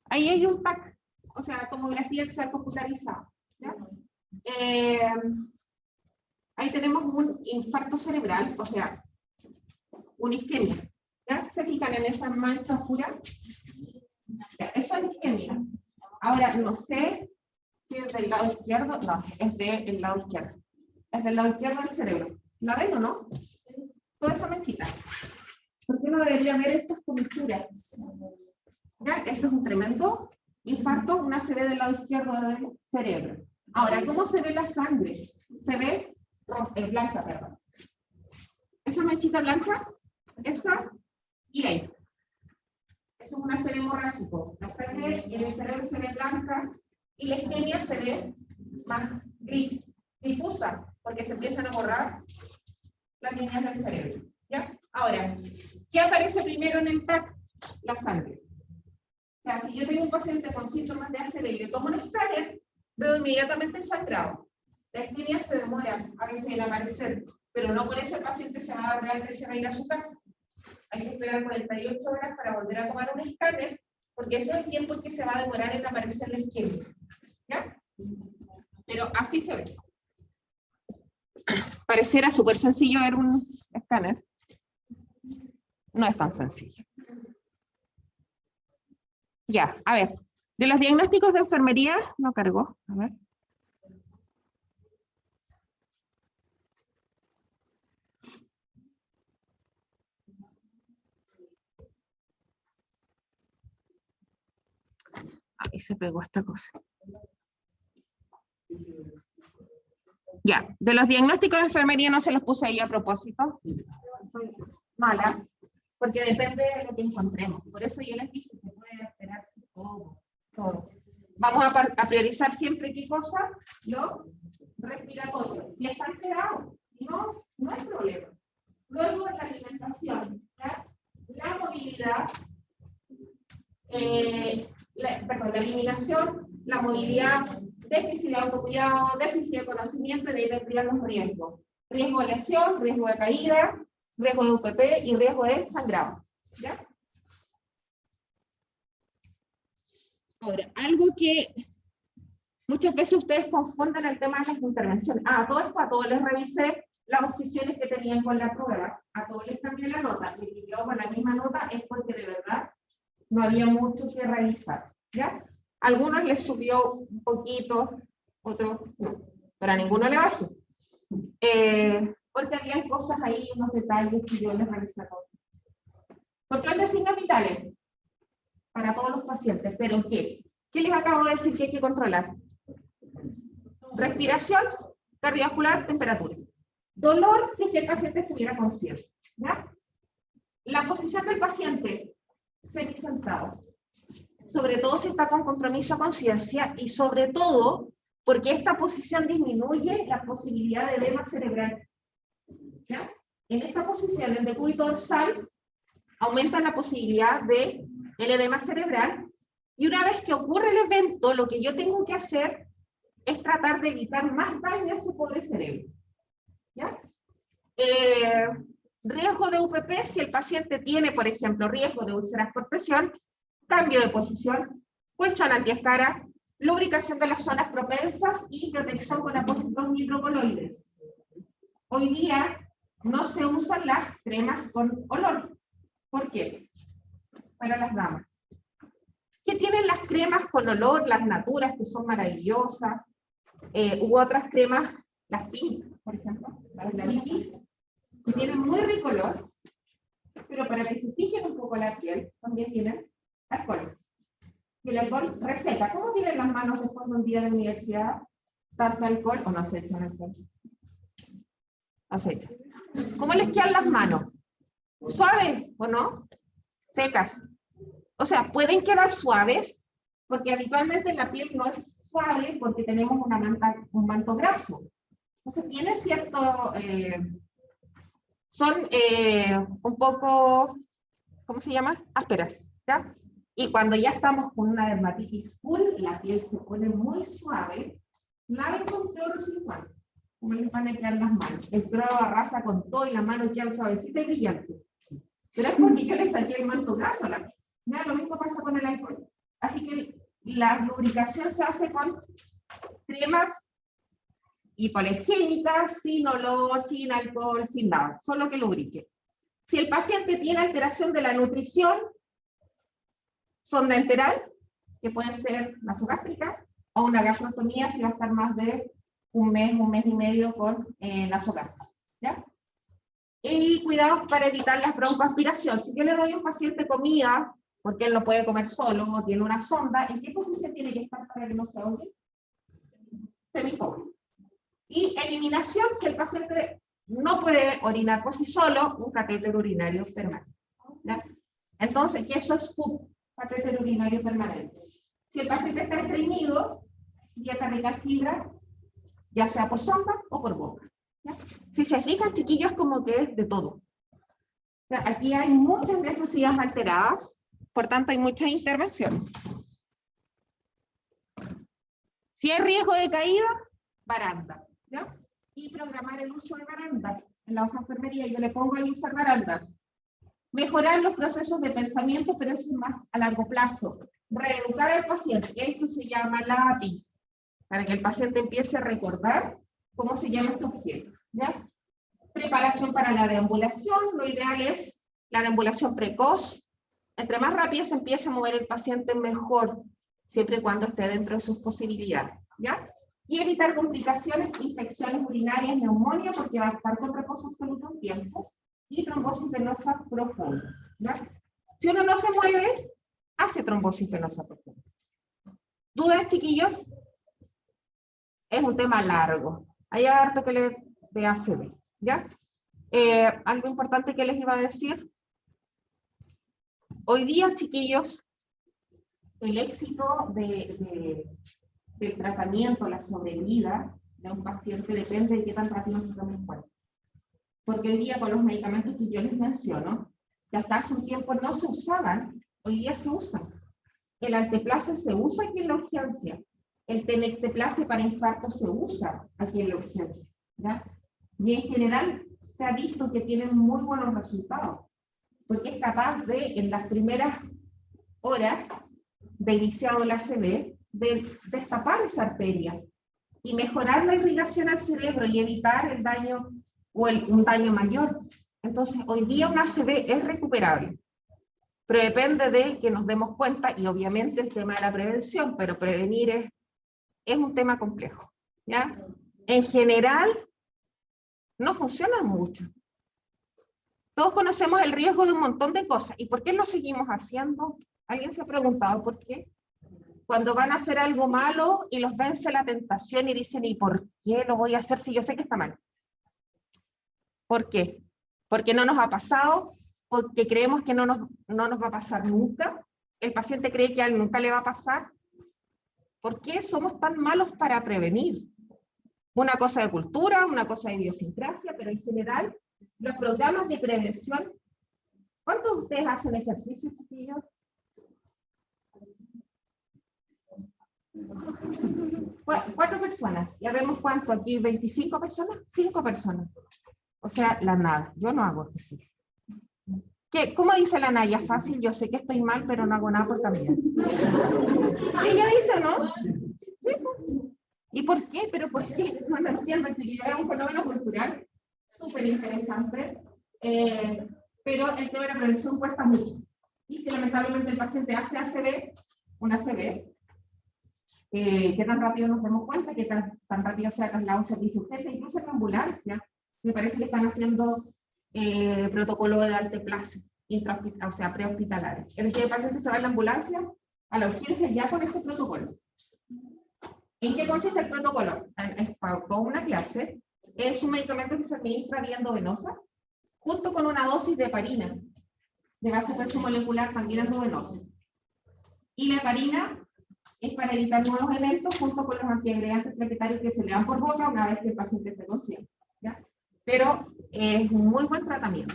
[SPEAKER 1] Ahí hay un TAC, o sea, tomografía axial computarizada. ¿Ya? Ahí tenemos un infarto cerebral, o sea, una isquemia. ¿Ya? ¿Se fijan en esa mancha oscura? Ya, eso es isquemia. Ahora, no sé si es del lado izquierdo, no, es del lado izquierdo. Es del lado izquierdo del cerebro. ¿La ven o no? Toda esa manchita. ¿Por qué no debería ver esas comisuras? ¿Ya? Ese es un tremendo infarto, una se ve del lado izquierdo del cerebro. Ahora, ¿cómo se ve la sangre? Se ve blanca, perdón. Esa manchita blanca, esa y ahí. Eso es un ACV hemorrágico. La sangre en el cerebro se ve blanca y la isquemia se ve más gris, difusa, porque se empiezan a borrar las líneas del cerebro. ¿Ya? Ahora, ¿qué aparece primero en el TAC? La sangre. O sea, si yo tengo un paciente con síntomas de ACV y le tomo un escáner, veo inmediatamente el sangrado. La isquemia se demora a veces en aparecer, pero no por eso el paciente se va a dar y se va a ir a su casa. Hay que esperar 48 horas para volver a tomar un escáner, porque ese es el tiempo que se va a demorar en aparecer la isquemia. ¿Ya? Pero así se ve. Pareciera súper sencillo ver un escáner. No es tan sencillo. Ya, a ver. De los diagnósticos de enfermería, no cargó. A ver. Ahí se pegó esta cosa. Ya, de los diagnósticos de enfermería no se los puse ahí a propósito. Soy mala, porque depende de lo que encontremos. Por eso yo les dije que puede esperarse todo. Vamos a priorizar siempre qué cosa, lo respiratorio. Si están pegados, no Luego la alimentación, ¿ya? La movilidad, la eliminación, la movilidad, déficit de autocuidado, déficit de conocimiento y de identificar los riesgos. Riesgo de lesión, riesgo de caída, riesgo de UPP y riesgo de sangrado. ¿Ya? Ahora, algo que muchas veces ustedes confunden el tema de las intervenciones. Todo esto a todos les revisé las opciones que tenían con la prueba, a todos les cambié la nota, y si quedó con la misma nota es porque de verdad no había mucho que revisar, ¿ya? Algunos les subió un poquito, otros no, pero a ninguno le bajó. Porque había cosas ahí, unos detalles que yo les revisé a todos. Control de signos vitales para todos los pacientes, ¿pero qué? ¿Qué les acabo de decir que hay que controlar? Respiración, cardiovascular, temperatura. Dolor si es que el paciente estuviera consciente, ¿ya? La posición del paciente, semisentado. Sobre todo si está con compromiso a conciencia y sobre todo porque esta posición disminuye la posibilidad de edema cerebral. ¿Ya? En esta posición, el decúbito dorsal aumenta la posibilidad de el edema cerebral y una vez que ocurre el evento, lo que yo tengo que hacer es tratar de evitar más daño a ese pobre cerebro. ¿Ya? Riesgo de UPP, si el paciente tiene, por ejemplo, riesgo de úlceras por presión, cambio de posición, colchón antiescara, lubricación de las zonas propensas y protección con apósitos hidrocoloides. Hoy día no se usan las cremas con olor. ¿Por qué? Para las damas. ¿Qué tienen las cremas con olor? Las Naturas, que son maravillosas. U otras cremas, las Pink, por ejemplo, las de la Vicky, que tienen muy rico olor, pero para que se fijen un poco la piel, también tienen alcohol. Y el alcohol reseca. ¿Cómo tienen las manos después de un día de universidad? ¿Tanto alcohol o no se echan alcohol? No se echan. ¿Cómo les quedan las manos? ¿Suaves o no? Secas. O sea, pueden quedar suaves, porque habitualmente la piel no es suave porque tenemos un manto graso. Entonces tiene cierto... son un poco, ¿cómo se llama? Ásperas, ¿ya? Y cuando ya estamos con una dermatitis full, la piel se pone muy suave, laven con cloro 50, como les van a quedar las manos. El cloro arrasa con todo y la mano queda suavecita y brillante. Pero es porque yo le saqué el manto graso a la piel. ¿Ya? Lo mismo pasa con el alcohol. Así que la lubricación se hace con cremas hipoalergénicas, sin olor, sin alcohol, sin nada, solo que lubrique. Si el paciente tiene alteración de la nutrición, sonda enteral, que puede ser nasogástrica, o una gastrostomía si va a estar más de un mes y medio con nasogástrica. ¿Ya? Y cuidados para evitar la broncoaspiración. Si yo le doy a un paciente comida, porque él no puede comer solo, o tiene una sonda, ¿en qué posición tiene que estar para que no se ahogue? Semipobre. Y eliminación, si el paciente no puede orinar por sí solo, un catéter urinario permanente. ¿Ya? Entonces, ¿qué eso es PUP? Catéter urinario permanente. Si el paciente está estreñido, dieta rica en fibra, ya sea por sonda o por boca. ¿Ya? Si se fijan, chiquillos, como que es de todo. O sea, aquí hay muchas necesidades alteradas, por tanto hay mucha intervención. Si hay riesgo de caída, baranda. ¿Ya? Y programar el uso de barandas. En la hoja de enfermería yo le pongo el usar barandas. Mejorar los procesos de pensamiento, pero eso es más a largo plazo. Reeducar al paciente. Esto se llama lápiz, para que el paciente empiece a recordar cómo se llama este objeto. ¿Ya? Preparación para la deambulación. Lo ideal es la deambulación precoz. Entre más rápido se empiece a mover el paciente, mejor, siempre y cuando esté dentro de sus posibilidades. ¿Ya? Y evitar complicaciones, infecciones urinarias, neumonía, porque va a estar con reposo absoluto un tiempo, y trombosis venosa profunda. ¿Ya? Si uno no se mueve, hace trombosis venosa profunda. ¿Dudas, chiquillos? Es un tema largo. Hay harto que leer de ACV. ¿Ya? Algo importante que les iba a decir. Hoy día, chiquillos, el éxito del tratamiento, la sobrevida de un paciente depende de qué tan rápido se tome en cuenta. porque hoy día con los medicamentos que yo les menciono, que hasta hace un tiempo no se usaban, hoy día se usan. El alteplase se usa aquí en la urgencia. El tenecteplase para infarto se usa aquí en la urgencia, ¿ya? Y en general se ha visto que tienen muy buenos resultados, porque es capaz de, en las primeras horas de iniciado el ACV, de destapar esa arteria y mejorar la irrigación al cerebro y evitar el daño o un daño mayor. Entonces, hoy día un ACV es recuperable, pero depende de que nos demos cuenta, y obviamente el tema de la prevención, pero prevenir es un tema complejo, ¿ya? En general, no funciona mucho. Todos conocemos el riesgo de un montón de cosas. ¿Y por qué lo seguimos haciendo? ¿Alguien se ha preguntado por qué? Cuando van a hacer algo malo y los vence la tentación y dicen, ¿y por qué lo voy a hacer si yo sé que está mal? ¿Por qué? Porque no nos ha pasado, porque creemos que no nos va a pasar nunca. El paciente cree que a él nunca le va a pasar. ¿Por qué somos tan malos para prevenir? Una cosa de cultura, una cosa de idiosincrasia, pero en general, los programas de prevención. ¿Cuántos de ustedes hacen ejercicio, chiquillos? Cuatro personas. Ya vemos cuánto aquí, 25 personas, 5 personas. O sea, la nada. Yo no hago ejercicio. ¿Qué? ¿Cómo dice la Naya? Fácil, yo sé que estoy mal, pero no hago nada por cambiar. Ella dice, ¿no? ¿Y por qué? ¿Pero por qué? No lo entiendo. Es un fenómeno cultural súper interesante, pero el tema de la prevención cuesta mucho. Y si lamentablemente el paciente hace ACV, un ACV, ¿qué tan rápido nos damos cuenta? ¿Qué tan rápido se ha trasladado un servicio de urgencia? Incluso en la ambulancia, me parece que están haciendo protocolo de alteplase, o sea, prehospitalario. Es decir, el paciente se va a la ambulancia, a la urgencia ya con este protocolo. ¿En qué consiste el protocolo? Es para una clase, es un medicamento que se administra vía endovenosa, junto con una dosis de heparina, de bajo peso molecular, también endovenosa. Y la heparina es para evitar nuevos eventos, junto con los antiagregantes plaquetarios que se le dan por boca una vez que el paciente esté consciente, ¿ya? Pero es un muy buen tratamiento.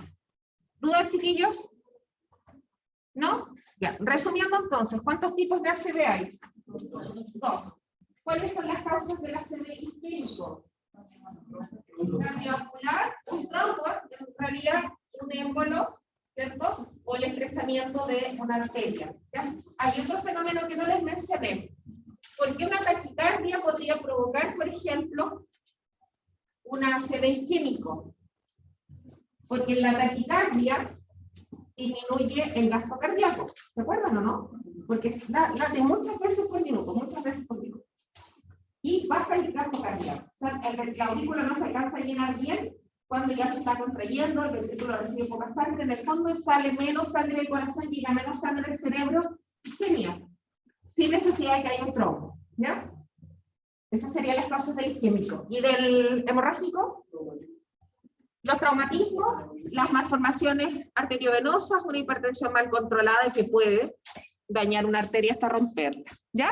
[SPEAKER 1] ¿Dudas, chiquillos? ¿No? Ya, resumiendo entonces, ¿cuántos tipos de ACV hay? 2. ¿Cuáles son las causas del ACV isquémico? Cardiovascular, un trombo, en realidad un émbolo, ¿cierto? O el estrechamiento de una arteria, ¿ya? Hay otro fenómeno que no les mencioné. ¿Por qué una taquicardia podría provocar, por ejemplo, un ACV isquémico? Porque en la taquicardia disminuye el gasto cardíaco, ¿se acuerdan o no? Porque late muchas veces por minuto, y baja el gasto cardíaco. O sea, el aurículo no se alcanza a llenar bien cuando ya se está contrayendo, el ventrículo recibe poca sangre, en el fondo sale menos sangre del corazón, llega menos sangre del cerebro, isquemia, sin necesidad de que haya un trombo, ¿ya? Esas serían las causas del isquémico. ¿Y del hemorrágico? Los traumatismos, las malformaciones arteriovenosas, una hipertensión mal controlada que puede dañar una arteria hasta romperla, ¿ya?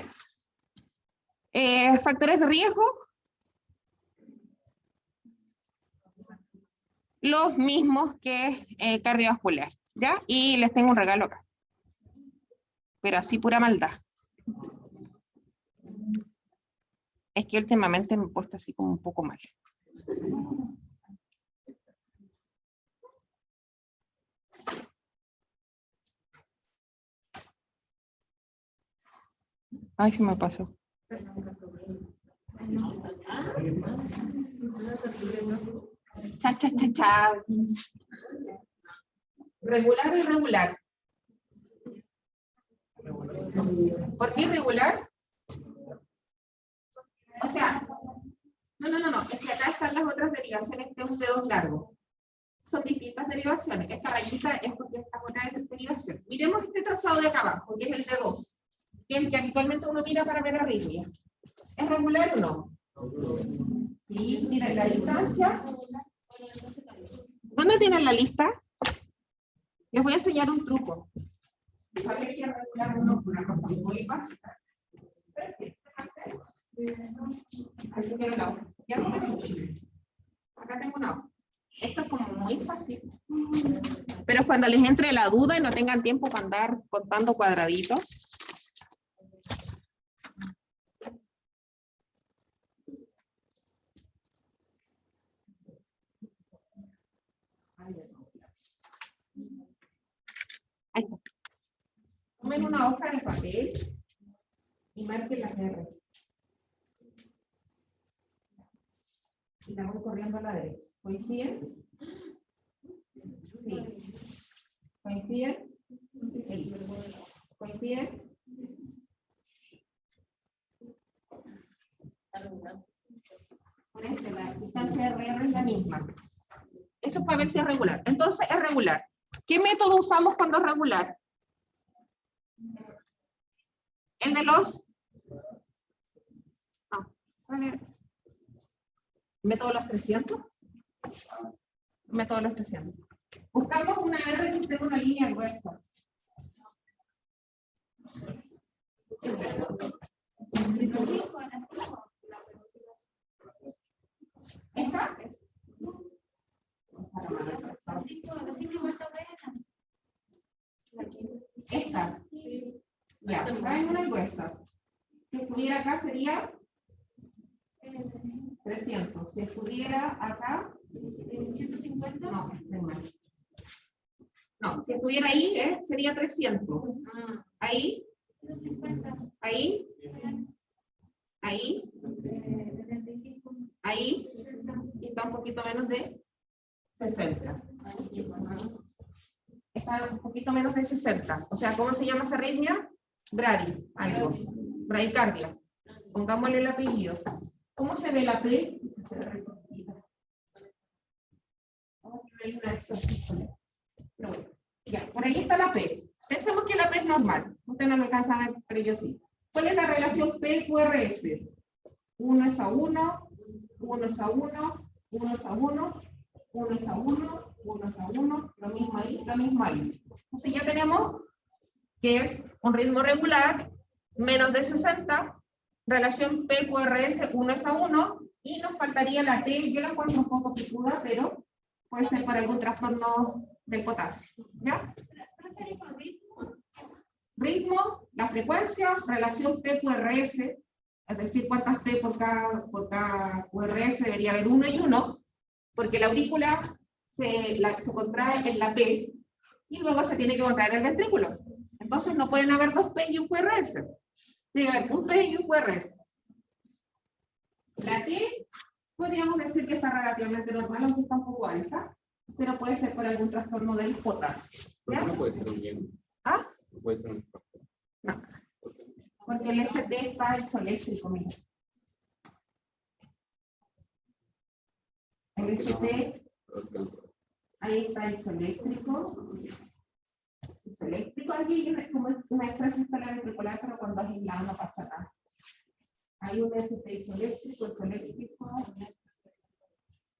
[SPEAKER 1] Factores de riesgo. Los mismos que cardiovascular, ¿ya? Y les tengo un regalo acá. Pero así pura maldad. Es que últimamente me he puesto así como un poco mal. Ay, se me pasó. Cha, cha, cha, cha. Regular o irregular. ¿Por qué irregular? O sea, no. Es que acá están las otras derivaciones de un dedo largo. Son distintas derivaciones. Esta rayita es porque esta una es derivación. Miremos este trazado de acá abajo, que es el de 2, que es el que habitualmente uno mira para ver arritmia. ¿Es regular o no? Sí, miren la distancia. ¿Dónde tienen la lista? Les voy a enseñar un truco. Saber si es regular o no, una cosa muy básica. Pero sí, aquí tengo una hoja. Acá tengo una hoja. Esto es como muy fácil. Pero es cuando les entre la duda y no tengan tiempo para andar contando cuadraditos. Ahí está. Tomen una hoja de papel y marquen las R. Y la voy corriendo a la derecha. ¿Coinciden? Sí. ¿Coinciden? Sí. ¿Coinciden? Por eso la distancia de R es la misma. Eso es para ver si es regular. Entonces es regular. ¿Qué método usamos cuando es regular? El de los... No. ¿Cuál era? ¿Método de los 300? Método de los 300. Buscamos una R que esté en una línea gruesa. ¿Esta? Esta. Ya, está en una gruesa. Si estuviera acá sería 300. Si estuviera acá, 150. No, de más. No, si estuviera ahí, sería 300. Ahí. Ahí. Ahí. Ahí. Y está un poquito menos de 60. Está un poquito menos de 60. O sea, ¿cómo se llama esa arritmia? Algo. Bradicardia. Pongámosle el apellido. ¿Cómo se ve la P? Pero bueno, ya, por ahí está la P. Pensemos que la P es normal. Usted no me alcanza a ver, pero yo sí. ¿Cuál es la relación P-QRS? 1 es a 1, 1 es a 1, 1 es a 1, 1 es a 1, 1 es a 1, lo mismo ahí, lo mismo ahí. Entonces ya tenemos que es un ritmo regular, menos de 60, relación P-QRS 1 es a 1, y nos faltaría la T, yo la encuentro un poco picuda, pero puede ser por algún trastorno del potasio. ¿Ya? Ritmo, la frecuencia, relación P-QRS, es decir, cuántas P por cada QRS debería haber 1 y 1, porque la aurícula se contrae en la P y luego se tiene que contraer el ventrículo. Entonces no pueden haber 2 P y un QRS. Tiene que haber un P y un QRS. La T podríamos decir que está relativamente normal, aunque está un poco alta, pero puede ser por algún trastorno del potasio.
[SPEAKER 2] ¿Por qué no puede ser un bien?
[SPEAKER 1] ¿Ah?
[SPEAKER 2] No puede ser un factor.
[SPEAKER 1] No. Porque el ST está isoeléctrico, mira. El ST, ahí está isoeléctrico. Isoeléctrico, aquí como una estrés instalar ventricular, pero cuando es aislado no pasa nada. Hay un ST isoeléctrico.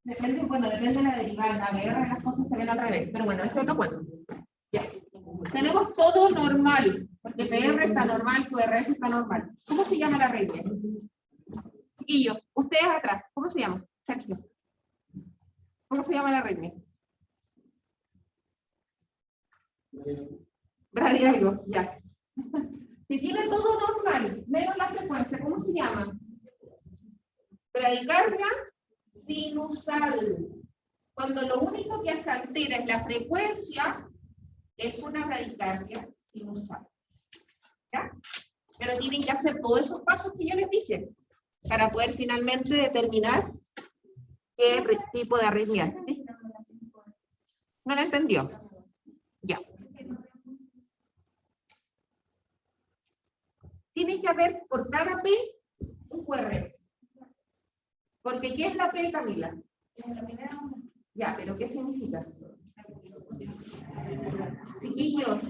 [SPEAKER 1] Depende, bueno, depende de la derivada. En la BR las cosas se ven al revés, pero bueno, eso es lo bueno. Ya. Tenemos todo normal, porque PR está normal, QRS está normal. ¿Cómo se llama la arritmia? Chiquillos, ustedes atrás, ¿cómo se llama? Sergio. ¿Cómo se llama la arritmia? Bradialgo, ya. Si tiene todo normal, menos la frecuencia, ¿cómo se llama? Bradicardia sinusal. Cuando lo único que se altera es la frecuencia, es una bradicardia sinusal. ¿Ya? Pero tienen que hacer todos esos pasos que yo les dije para poder finalmente determinar qué tipo de arritmia es. ¿Sí? ¿No lo entendió? Ya. Tiene que haber por cada P un QRS. Porque ¿qué es la P, Camila? Ya, pero ¿qué significa? Chiquillos,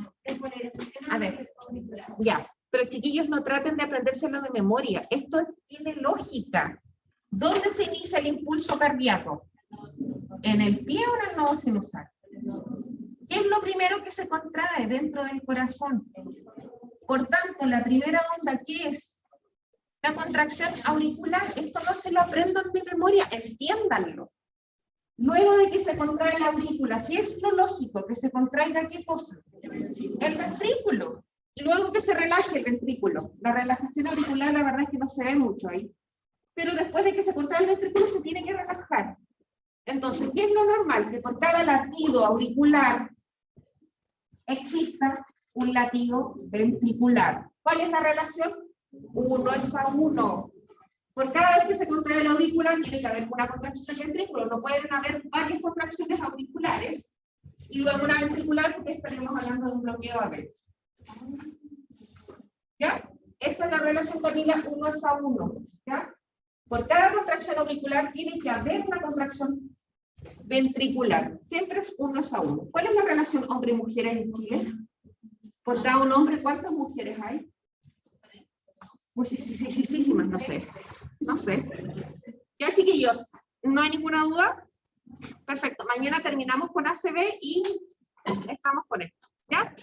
[SPEAKER 1] a ver, ya, pero chiquillos no traten de aprendérselo de memoria. Esto tiene lógica. ¿Dónde se inicia el impulso cardíaco? ¿En el pie o en el nodo sinusal? ¿Qué es lo primero que se contrae dentro del corazón? Por tanto, la primera onda, ¿qué es? La contracción auricular. Esto no se lo aprendan de memoria, entiéndanlo. Luego de que se contrae la aurícula, ¿qué es lo lógico? Que se contraiga ¿qué cosa? El ventrículo. Y luego que se relaje el ventrículo. La relajación auricular, la verdad es que no se ve mucho ahí. Pero después de que se contrae el ventrículo, se tiene que relajar. Entonces, ¿qué es lo normal? Que por cada latido auricular exista un latido ventricular. ¿Cuál es la relación? 1:1. Por cada vez que se contrae la auricular, tiene que haber una contracción del ventrículo. No pueden haber varias contracciones auriculares y luego una ventricular, porque estaríamos hablando de un bloqueo a veces. ¿Ya? Esa es la relación, Camila, 1:1. ¿Ya? Por cada contracción auricular tiene que haber una contracción ventricular. Siempre es 1:1. ¿Cuál es la relación hombre y mujeres en Chile? Por cada un hombre, ¿cuántas mujeres hay? Pues sí, no sé. No sé. Ya, chiquillos, ¿no hay ninguna duda? Perfecto. Mañana terminamos con ACB y estamos con esto. ¿Ya?